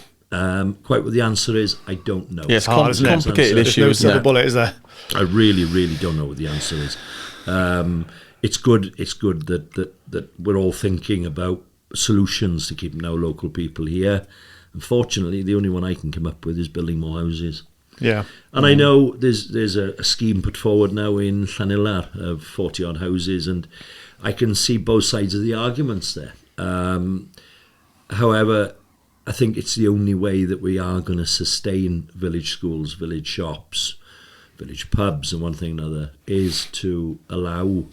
Quite what the answer is, I don't know. Yeah, it's a complicated issue. There's no silver bullet, is there? I really, really don't know what the answer is. It's good that we're all thinking about solutions to keeping our local people here. Unfortunately, the only one I can come up with is building more houses. Yeah. And I know there's a scheme put forward now in Llanillar of 40 odd houses, and I can see both sides of the arguments there. However, I think it's the only way that we are going to sustain village schools, village shops, village pubs, and one thing or another, is to allow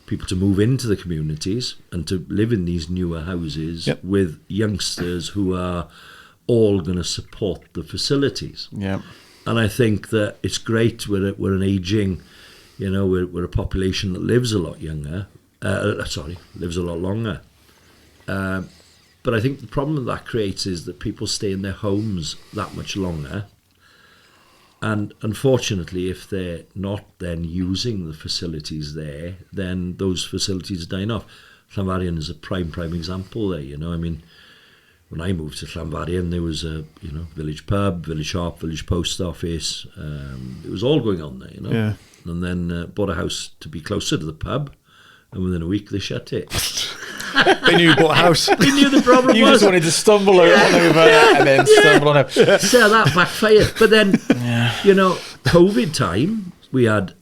people to move into the communities and to live in these newer houses with youngsters who are all going to support the facilities. Yeah. And I think that it's great. We're an ageing, we're a population that lives a lot younger. Lives a lot longer. But I think the problem that creates is that people stay in their homes that much longer. And unfortunately, if they're not then using the facilities there, then those facilities are dying off. Llanfarion is a prime example there. When I moved to Llanfarion, there was a village pub, village shop, village post office. It was all going on there, Yeah. And then bought a house to be closer to the pub, and within a week they shut it. They knew you bought a house. They knew the problem You was. just wanted to stumble over and then stumble on it. So that backfired. But then, COVID time, we had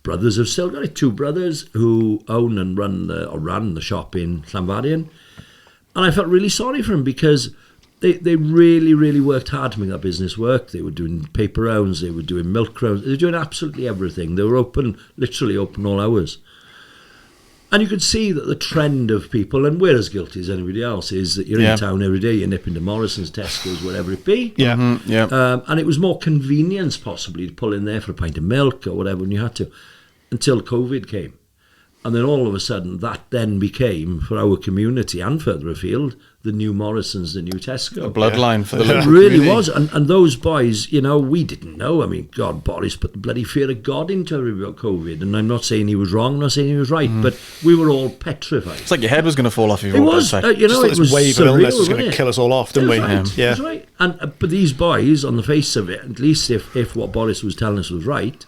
brothers have still got it. Two brothers who own and ran the shop in Llanfarion. And I felt really sorry for them, because they really, really worked hard to make that business work. They were doing paper rounds, they were doing milk rounds, they were doing absolutely everything. They were literally open all hours. And you could see that the trend of people, and we're as guilty as anybody else, is that you're in town every day, you nip into Morrison's, Tesco's, whatever it be. Yeah. And it was more convenience possibly to pull in there for a pint of milk or whatever when you had to, until COVID came. And then all of a sudden, that then became, for our community and further afield, the new Morrison's, the new Tesco. A bloodline for the It local really community. was. And those boys, we didn't know. God, Boris put the bloody fear of God into everybody about COVID. And I'm not saying he was wrong, I'm not saying he was right, but we were all petrified. It's like your head was going to fall off your It was. Just It thought this was wave of surreal, illness was wasn't going to it? kill us all off, didn't we? Right. Yeah. That's right. But these boys, on the face of it, at least if what Boris was telling us was right,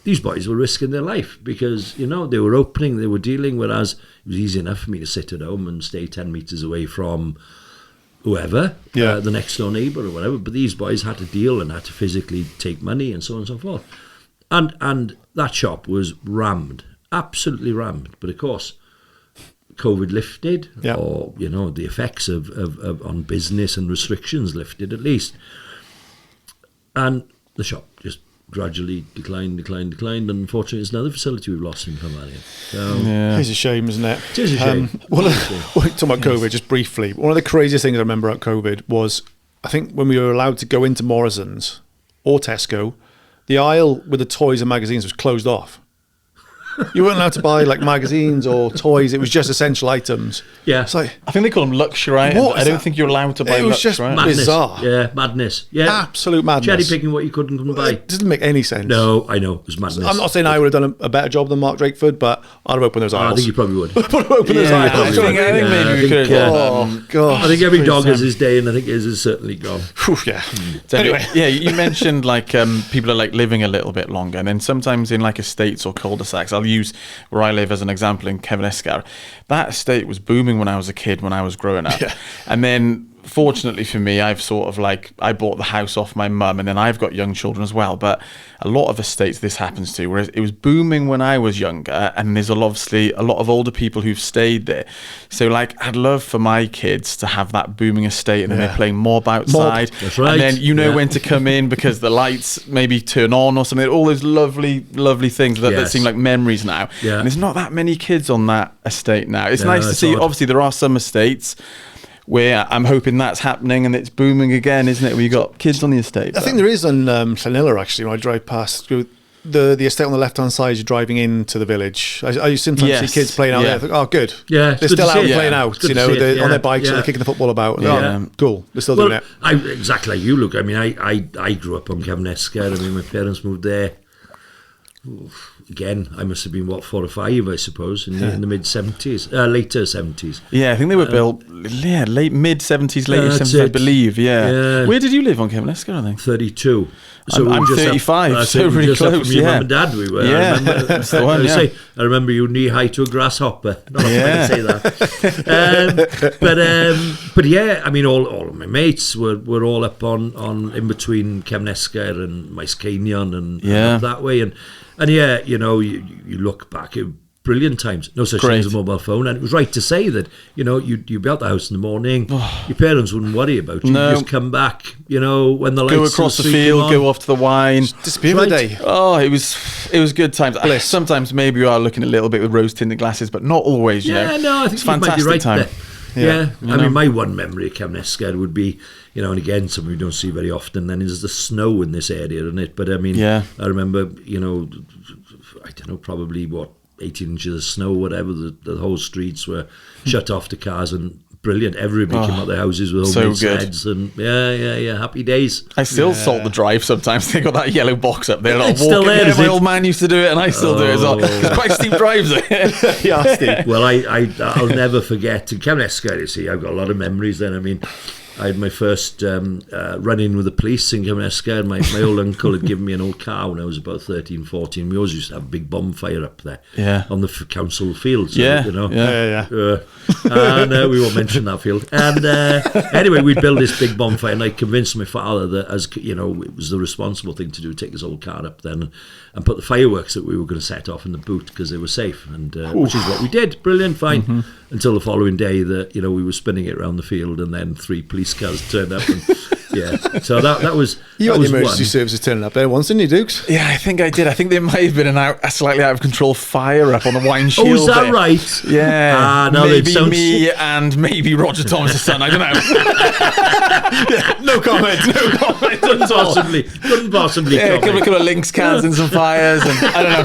these boys were risking their life, because, they were opening, they were dealing, whereas it was easy enough for me to sit at home and stay 10 metres away from whoever, the next door neighbour or whatever. But these boys had to deal and had to physically take money and so on and so forth. And that shop was rammed, absolutely rammed. But of course, COVID lifted, or, the effects of on business and restrictions lifted at least. And the shop just gradually declined, and unfortunately it's another facility we've lost in Conrah. So It's a shame, isn't it? It is a shame. Talking about COVID, just briefly, one of the craziest things I remember about COVID was, I think when we were allowed to go into Morrison's or Tesco, the aisle with the toys and magazines was closed off. You weren't allowed to buy like magazines or toys. It was just essential items. Yeah. It's like, I think they call them luxury items. What is I don't that? think you're allowed to buy It was luxury just items. Madness. bizarre. Yeah, madness. Yeah. Absolute madness. Cherry picking what you couldn't buy. It doesn't make any sense. No, I know. It was madness. I'm not saying I would have done a better job than Mark Drakeford, but I'd have opened those I aisles. think you probably would. I'd have opened those Yeah, aisles. I think maybe I we think, could have. Oh, God. I think every dog Pretty has his day, and I think his is certainly gone. Phew, yeah. Anyway, yeah, you mentioned like people are like living a little bit longer, and then sometimes in like estates or cul-de-sacs, I'll use where I live as an example in Kevnescar. That estate was booming when I was a kid, when I was growing up, Yeah. and then fortunately for me, I've sort of like I bought the house off my mum, and then I've got young children as well. But a lot of estates this happens to, whereas it was booming when I was younger, and there's obviously a lot of older people who've stayed there. So like, I'd love for my kids to have that booming estate, and then they're playing mob outside, That's right. and then you know Yeah. when to come in because the lights maybe turn on or something. All those lovely, lovely things that Yes. seem like memories now. Yeah. And there's not that many kids on that estate now. It's No, nice to it's see. odd. Obviously, there are some estates where I'm hoping that's happening and it's booming again, isn't it? Where you got kids on the estate. I think there is on Llanilla, actually, when I drive past the estate on the left-hand side, you're driving into the village. I sometimes Yes. see kids playing out Yeah. there. I think, oh, good. Yeah, it's They're good still to out see it. playing Yeah. out, It's good you to know, see it. they're on Yeah. their bikes and Yeah. they're kicking the football about. Yeah. Oh, cool. They're still doing it. Exactly like you, look. I mean, I grew up on Kevnescar. I mean, my parents moved there. Again, I must have been, 4 or 5, I suppose, in the mid-70s, later 70s. Yeah, I think they were built late mid-70s, late That's 70s, I it. believe. Yeah. Yeah. Where did you live on Kevnescar, I think? 32. I'm we were just 35, up, so we were really just up close, from your yeah. mum and dad we were. Yeah, I remember, that's the one, I remember you knee high to a grasshopper. Not often I can say that. But yeah, I mean, all of my mates were all up on in between Kevnescar and Maesceinion and up that way. And yeah, you know, you look back at brilliant times. No such thing as a mobile phone, and it was right to say that, you know, you'd be out the house in the morning. Your parents wouldn't worry about you. No. You just come back, you know, when the lights Go across the street came field, on. go off to the wine. Disappear for the day. Oh, it was good times. Sometimes maybe you are looking a little bit with rose-tinted glasses, but not always, you know. Yeah, no, I think it's you might be fantastic right time. there. Yeah, you I know. mean, my one memory of Kevnescar would be, you know, and again, something we don't see very often, then is the snow in this area, isn't it? But I mean, Yeah. I remember, you know, I don't know, probably 18 inches of snow, whatever, the whole streets were shut off to cars, and brilliant. Everybody came out their houses with so homemade good. sleds, and yeah, happy days. I still salt the drive sometimes. They got that yellow box up there. It's still there, is My it? old man used to do it, and I still do it as well. It's quite steep drives there. Yeah, Steve. Well, I'll never forget. In Kevnescar, you see, I've got a lot of memories then. I mean, I had my first run-in with the police in Kevnescar. My old uncle had given me an old car when I was about 13, 14. We always used to have a big bonfire up there on the council fields. Yeah, you know. Yeah. And we won't mention that field. And anyway, we'd build this big bonfire, and I convinced my father that, as you know, it was the responsible thing to do, take his old car up then and put the fireworks that we were going to set off in the boot because they were safe, and which is what we did. Brilliant, fine. Until the following day, that, you know, we were spinning it around the field, and then 3 police cars turned up. And, yeah, so that was You that had the was emergency one. services turning up there once, didn't you, Dukes? Yeah, I think I did. I think there might have been a slightly out of control fire up on the wine shield. Oh, is that there. right? Yeah. No, maybe it sounds- me and maybe Roger Thomas' son. I don't know. No comment. No comment. Couldn't possibly. Yeah, a comment. couple of Lynx cans and some fires, and I don't know.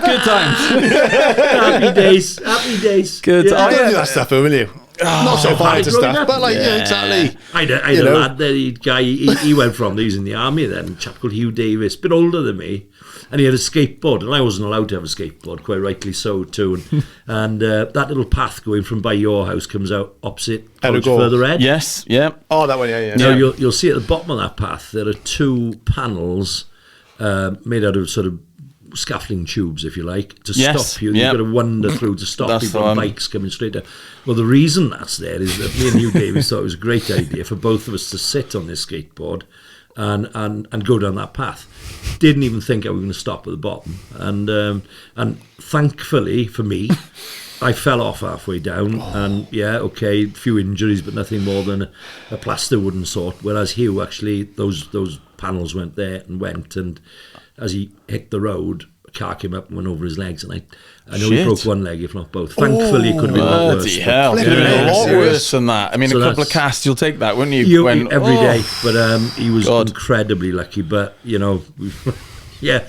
Good times. Happy days. Good Yeah. times. You don't do that stuff, will you? Not so far into growing stuff, up. but like, Yeah. exactly. I had You a know. lad there, he went from, he was in the army then, a chap called Hugh Davis, a bit older than me, and he had a skateboard, and I wasn't allowed to have a skateboard, quite rightly so too, and that little path going from by your house comes out opposite College Errigal. Further Ed. Yes, yeah. Oh, that one, yeah. Now you'll see at the bottom of that path there are 2 panels made out of sort of scaffolding tubes, if you like, to Yes, stop you. yep. You've got to wander through to stop That's people the on one. bikes coming straight down. Well, the reason that's there is that me and Hugh Davis thought it was a great idea for both of us to sit on this skateboard and go down that path. Didn't even think I was going to stop at the bottom. And thankfully for me, I fell off halfway down, and a few injuries, but nothing more than a plaster wooden sort. Whereas Hugh, actually, those panels went there and went, and as he hit the road, a car came up and went over his legs, and I know he Shit. broke one leg, if not both. Thankfully, it could have been a lot worse. Bloody hell. Flipping Could have been a heck, lot serious. worse than that. I mean, So a couple of that's- casts, you'll take that, wouldn't you? Every day, but he was God. incredibly lucky. But you know, Yeah.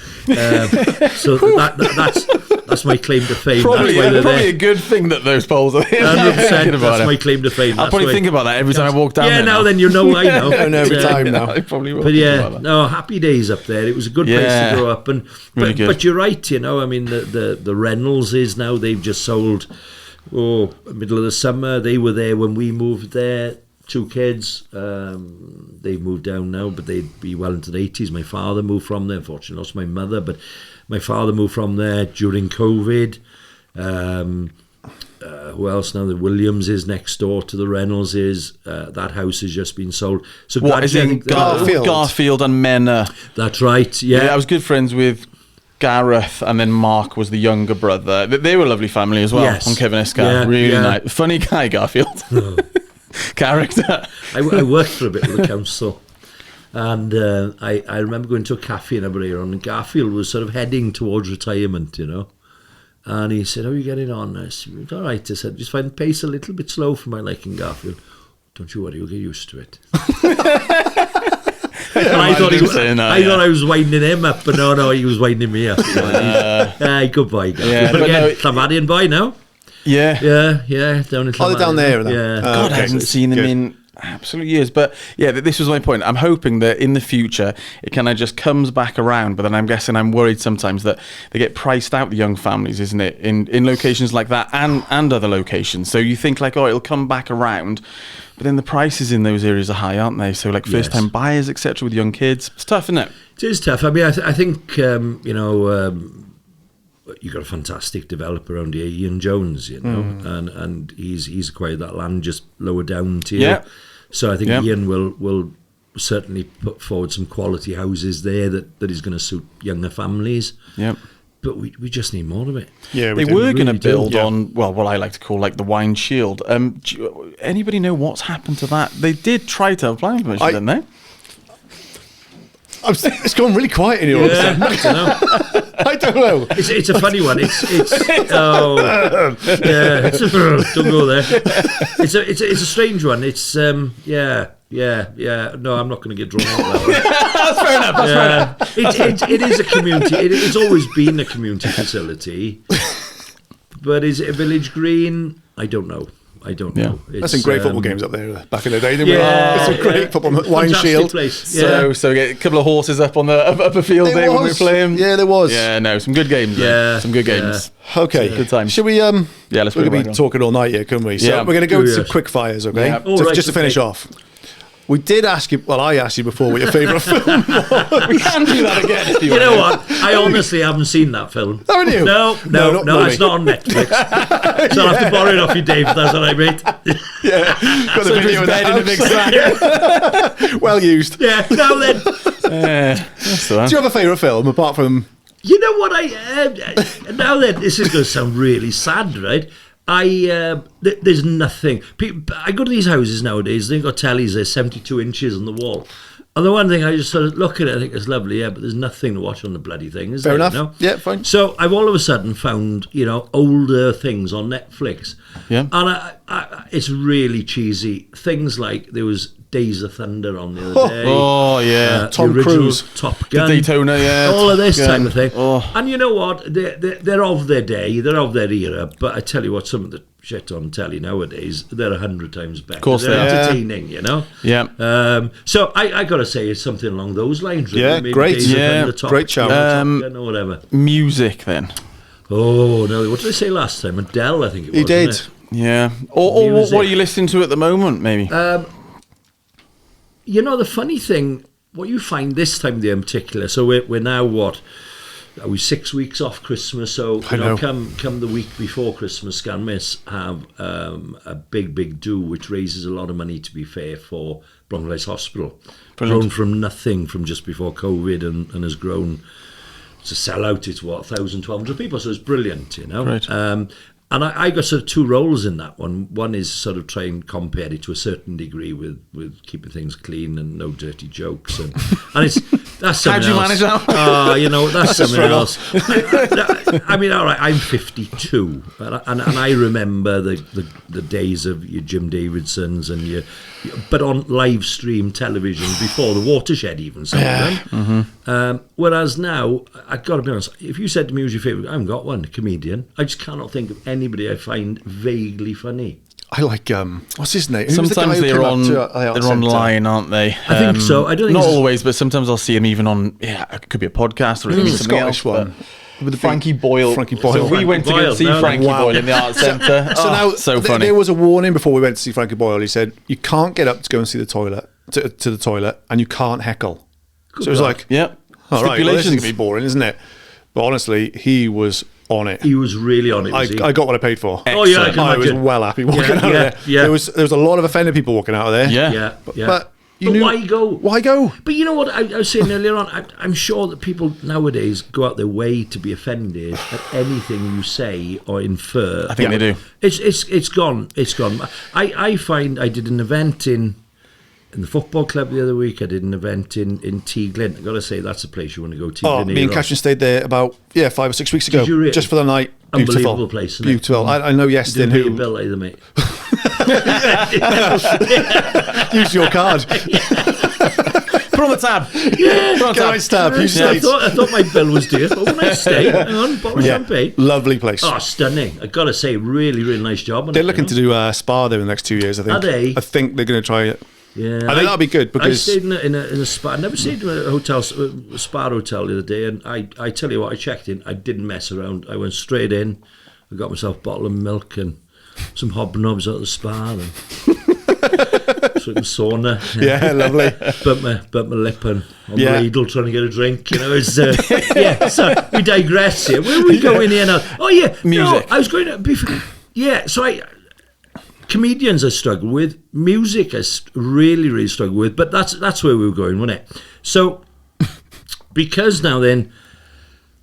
So that's my claim to fame. Probably, That's why probably a good thing that those polls are there. 100%. That's my claim to fame. I'll probably think about that every time I walk down there. Yeah, now then you know I know. I know every time now. I probably will. But think yeah, about that. no, happy days up there. It was a good place to grow up, and Really good. but you're right. You know, I mean, the Reynolds is now, they've just sold. Middle of the summer. They were there when we moved there. 2 kids. They've moved down now, but they'd be well into the 80s. My father moved from there. Unfortunately, lost my mother, but my father moved from there during COVID. Who else now? The Williams is next door to the Reynolds. That house has just been sold. So What is gradually, in Garfield and Menor? That's right. Yeah. I was good friends with Gareth, and then Mark was the younger brother. They were a lovely family as well. Yes. On Kevin Escar. Yeah, Really yeah. nice. Funny guy, Garfield. Character. I worked for a bit with the council, and I remember going to a cafe in Aberystwyth, and Garfield was sort of heading towards retirement, you know. And he said, "How are you getting on?" I said, "All right." I said, "Just find the pace a little bit slow for my liking, Garfield." "Don't you worry, you'll get used to it." And I thought I was winding him up, but no, he was winding me up. Good boy, Garfield. Yeah, but but again, no, Llanfaddian boy now. Yeah. Yeah, down in Oh, they're down there. Then. Yeah. God, I haven't seen them Good. in absolute years. But yeah, this was my point. I'm hoping that in the future it kind of just comes back around. But then I'm worried sometimes that they get priced out, the young families, isn't it? In locations like that and other locations. So you think like, oh, it'll come back around. But then the prices in those areas are high, aren't they? So like first time buyers, etc., with young kids. It's tough, isn't it? It is tough. I mean, I think, you've got a fantastic developer around here, Ian Jones, you know, and he's acquired that land just lower down to you. Yeah. So I think Ian will certainly put forward some quality houses there that is going to suit younger families. Yeah. But we just need more of it. Yeah, They were going to really build do. on, well, what I like to call like the Wine Shield. Anybody know what's happened to that? They did try to have planning permission, didn't they? It's gone really quiet in here all of a sudden. I don't know. I don't know. It's a funny one. Don't go there. It's a strange one. It's No, I'm not going to get drawn into that one. That's fair enough. It is a community. It's always been a community facility. But is it a village green? I don't know. know. That's some great football games up there back in the day. Didn't we? Yeah, It's some great football. Wine fantastic Shield. place. Yeah. So get a couple of horses up on the upper field There there when we were was. playing. Yeah, there was. Yeah, no, some good games. Yeah, Some good games. Okay. Good times. Should we? let's We're bring going it to right be on. talking all night here, couldn't we? So Yeah. we're going to go to Yes. some quick fires, okay? Yeah. All right, Just to finish okay. off. We did ask you. Well, I asked you before what your favourite film was. We can do that again if you You know want. what? I honestly haven't seen that film. Haven't you? No, not it's not on Netflix. So I'll have to borrow it off you, Dave. That's all right, mate. Yeah. Got the video in bed in a the big house. Well used. Yeah. Now then, That's the one. Do you have a favourite film apart from? you know what? Now then, this is going to sound really sad, right? There's nothing. I go to these houses nowadays. They've got tellies. They're 72 inches on the wall. And the one thing I just sort of look at it, I think it's lovely, yeah, but there's nothing to watch on the bloody thing, is Fair there? enough. You know? Yeah, fine. So I've all of a sudden found, older things on Netflix. Yeah. And it's really cheesy. Things like there was Days of Thunder on the other day. Oh, yeah. The Tom original Cruise. Top The Gun. Daytona, yeah. All of this Top Gun. type of thing. Oh. And you know what? They're of their day. They're of their era. But I tell you what, some of the shit on telly nowadays, they're 100 times better. Of course they're they are. entertaining, Yeah. So I got to say it's something along those lines. Really. Yeah, Maybe great. Days of Yeah, Thunder, Top great shout. Gun, Top Gun or whatever. Music then. Oh, no. What did I say last time? Adele, I think it was. He did. Wasn't Yeah. Or Music. what are you listening to at the moment, maybe? it? The funny thing, what you find this time of the year in particular, so we're now what? Are we 6 weeks off Christmas? So I know. come the week before Christmas, Scanmiss have a big do which raises a lot of money, to be fair, for Bronx Hospital. Brilliant. Grown from nothing from just before COVID and has grown to sell out. It's 1,000, 1,200 people, so it's brilliant, Right. And I got sort of two roles in that one. One is sort of try and compare it to a certain degree with keeping things clean and no dirty jokes. And that's something else. How do you manage that? That's something else. I mean, all right, I'm 52, and I remember the days of your Jim Davidsons and but on live stream television before the Watershed even, some of them. Whereas now, I've got to be honest, if you said to me who's your favourite, I haven't got one, a comedian. I just cannot think of anybody I find vaguely funny. I like what's his name? Sometimes they're online, aren't they? I think so. I don't think not always, but sometimes I'll see them even on. Yeah, it could be a podcast or it could be something Scottish else. one. With Frankie Boyle. Frankie Boyle. So we went to go see Frankie Boyle in the Arts Centre. So funny. There was a warning before we went to see Frankie Boyle. He said you can't get up to go and see the toilet to the toilet, and you can't heckle. So it was like, yeah, all right, well, this is gonna be boring, isn't it? But honestly, he was on it. He was really on it. I got what I paid for. Excellent. Oh yeah, I was well happy walking out of there. Yeah. There was a lot of offended people walking out of there. Yeah. But why go? Why go? But you know what I was saying earlier on? I'm sure that people nowadays go out their way to be offended at anything you say or infer. I think they do. It's gone. It's gone. I find I did an event in the football club the other week. I did an event in Teaglin. I've got to say, that's a place you want to go to. Oh, me and Catherine stayed there about 5 or 6 weeks ago. Did you really? Just for the night. Unbelievable place. Isn't Beautiful. It? I know Yestin who... Didn't pay your bill either, mate. Use your card. Put on the tab. Yeah. Put on the tab. I thought my bill was due. Oh, nice stay. Hang on, bottle of champagne. Lovely place. Oh, stunning. I've got to say, really, really nice job. They're looking to do a spa there in the next 2 years, I think. Are they? I think they're going to try it. Yeah, I think that'll be good because I stayed in a spa. I never stayed in a spa hotel the other day, and I tell you what, I checked in. I didn't mess around. I went straight in. I got myself a bottle of milk and some hobnobs out of the spa and some sauna. Yeah, lovely. But my lip on my ladle trying to get a drink. You know, it's So we digress here. Where are we going here now? Oh yeah, music. No, I was going to So comedians I struggle with, music I really, really struggle with, but that's where we were going, wasn't it? So, because now then,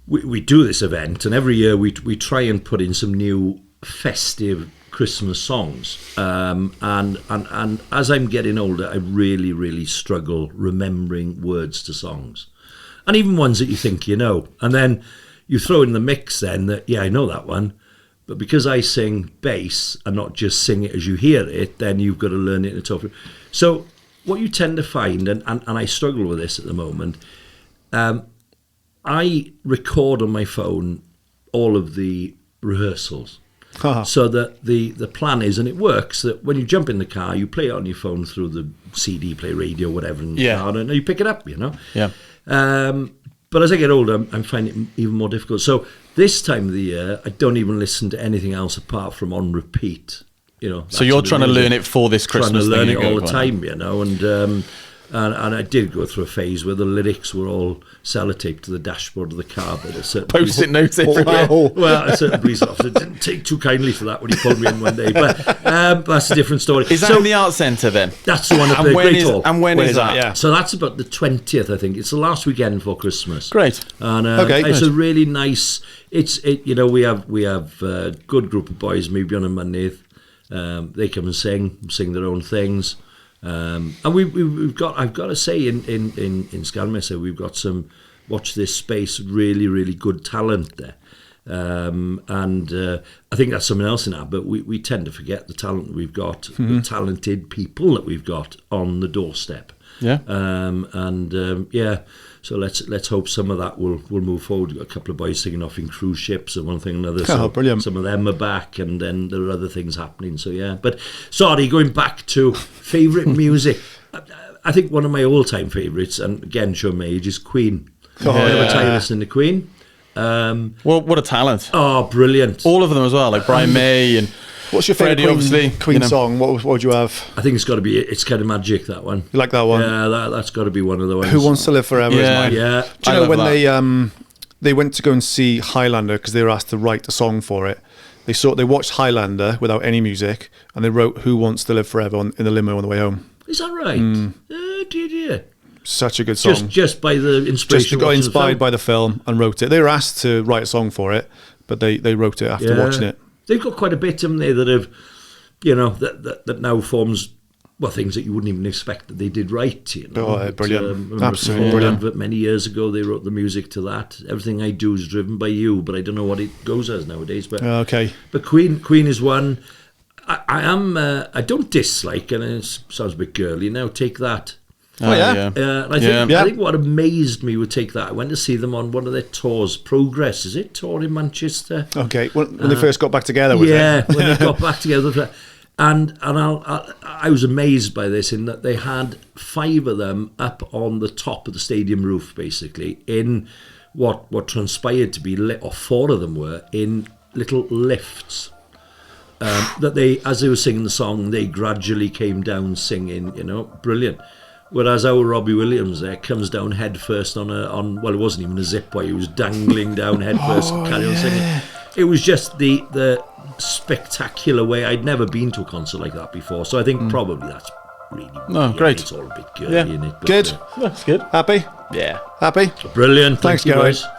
we do this event, and every year we try and put in some new festive Christmas songs, and as I'm getting older, I really, really struggle remembering words to songs, and even ones that you think you know, and then you throw in the mix then that, I know that one, but because I sing bass and not just sing it as you hear it, then you've got to learn it in a totally. So what you tend to find, and I struggle with this at the moment, I record on my phone all of the rehearsals. So that the plan is, and it works, that when you jump in the car, you play it on your phone through the CD play radio, whatever, in the car, and you pick it up, you know. Yeah. But as I get older, I'm finding it even more difficult. So this time of the year, I don't even listen to anything else apart from on repeat. You know. So you're trying to learn it for this Christmas. Trying to learn it all the time, you know, and I did go through a phase where the lyrics were all sellotaped to the dashboard of the car. But a certain Post-it notes everywhere. Well, a certain police officer didn't take too kindly to that when he pulled me in one day. But that's a different story. Is that in the Arts Centre then? That's the one at the Great Hall. And when is that? Yeah. So that's about the 20th, I think. It's the last weekend before Christmas. Great. And it's a really nice. You know, we have a good group of boys, maybe on a Monday. They come and sing their own things. And we've got, I've got to say, in Scanmesser, we've got some, watch this space, really, really good talent there. I think that's something else in that, but we tend to forget the talent that we've got, the talented people that we've got on the doorstep. Yeah. So let's hope some of that will move forward. We've got a couple of boys singing off in cruise ships and one thing and another. So brilliant. Some of them are back, and then there are other things happening. So yeah, but sorry, going back to favourite music. I think one of my all-time favourites, and again, show my age, is Queen. I never tire listening to Queen. Well, what a talent! Oh, brilliant! All of them as well, like Brian May and. What's your favourite Queen song? What would you have? I think it's got to be It's Kind of Magic, that one. You like that one? Yeah, that's got to be one of the ones. Who Wants to Live Forever is mine. Yeah. Do you know when they went to go and see Highlander because they were asked to write a song for it? They watched Highlander without any music and they wrote Who Wants to Live Forever in the limo on the way home. Is that right? Oh, dear. Such a good song. Just by the inspiration. Just got inspired by the film and wrote it. They were asked to write a song for it, but they wrote it after watching it. they've got quite a bit of them there that have, you know, that now forms, well, things that you wouldn't even expect that they did right, you know. Brilliant. But, Absolutely brilliant. But many years ago, they wrote the music to that. Everything I Do Is Driven By You, but I don't know what it goes as nowadays. But Okay. But Queen is one. I don't dislike, and it sounds a bit girly now, Take That. Oh, yeah. I think what amazed me would Take That. I went to see them on one of their tours. Progress, is it? Tour in Manchester. Okay. When they first got back together, was it? Yeah, when they got back together. And I was amazed by this in that they had 5 of them up on the top of the stadium roof, basically, in what transpired to be lit, or 4 of them were, in little lifts. That they, as they were singing the song, they gradually came down singing, you know, brilliant. Whereas our Robbie Williams there comes down head first on well, it wasn't even a zip wire, he was dangling down head first, carry on singing. It was just the spectacular way. I'd never been to a concert like that before, so I think probably that's really great. It's all a bit girly, isn't it? But, Good. That's good. Happy? Yeah. Happy? Brilliant. Thanks, Thank you, Geraint. guys.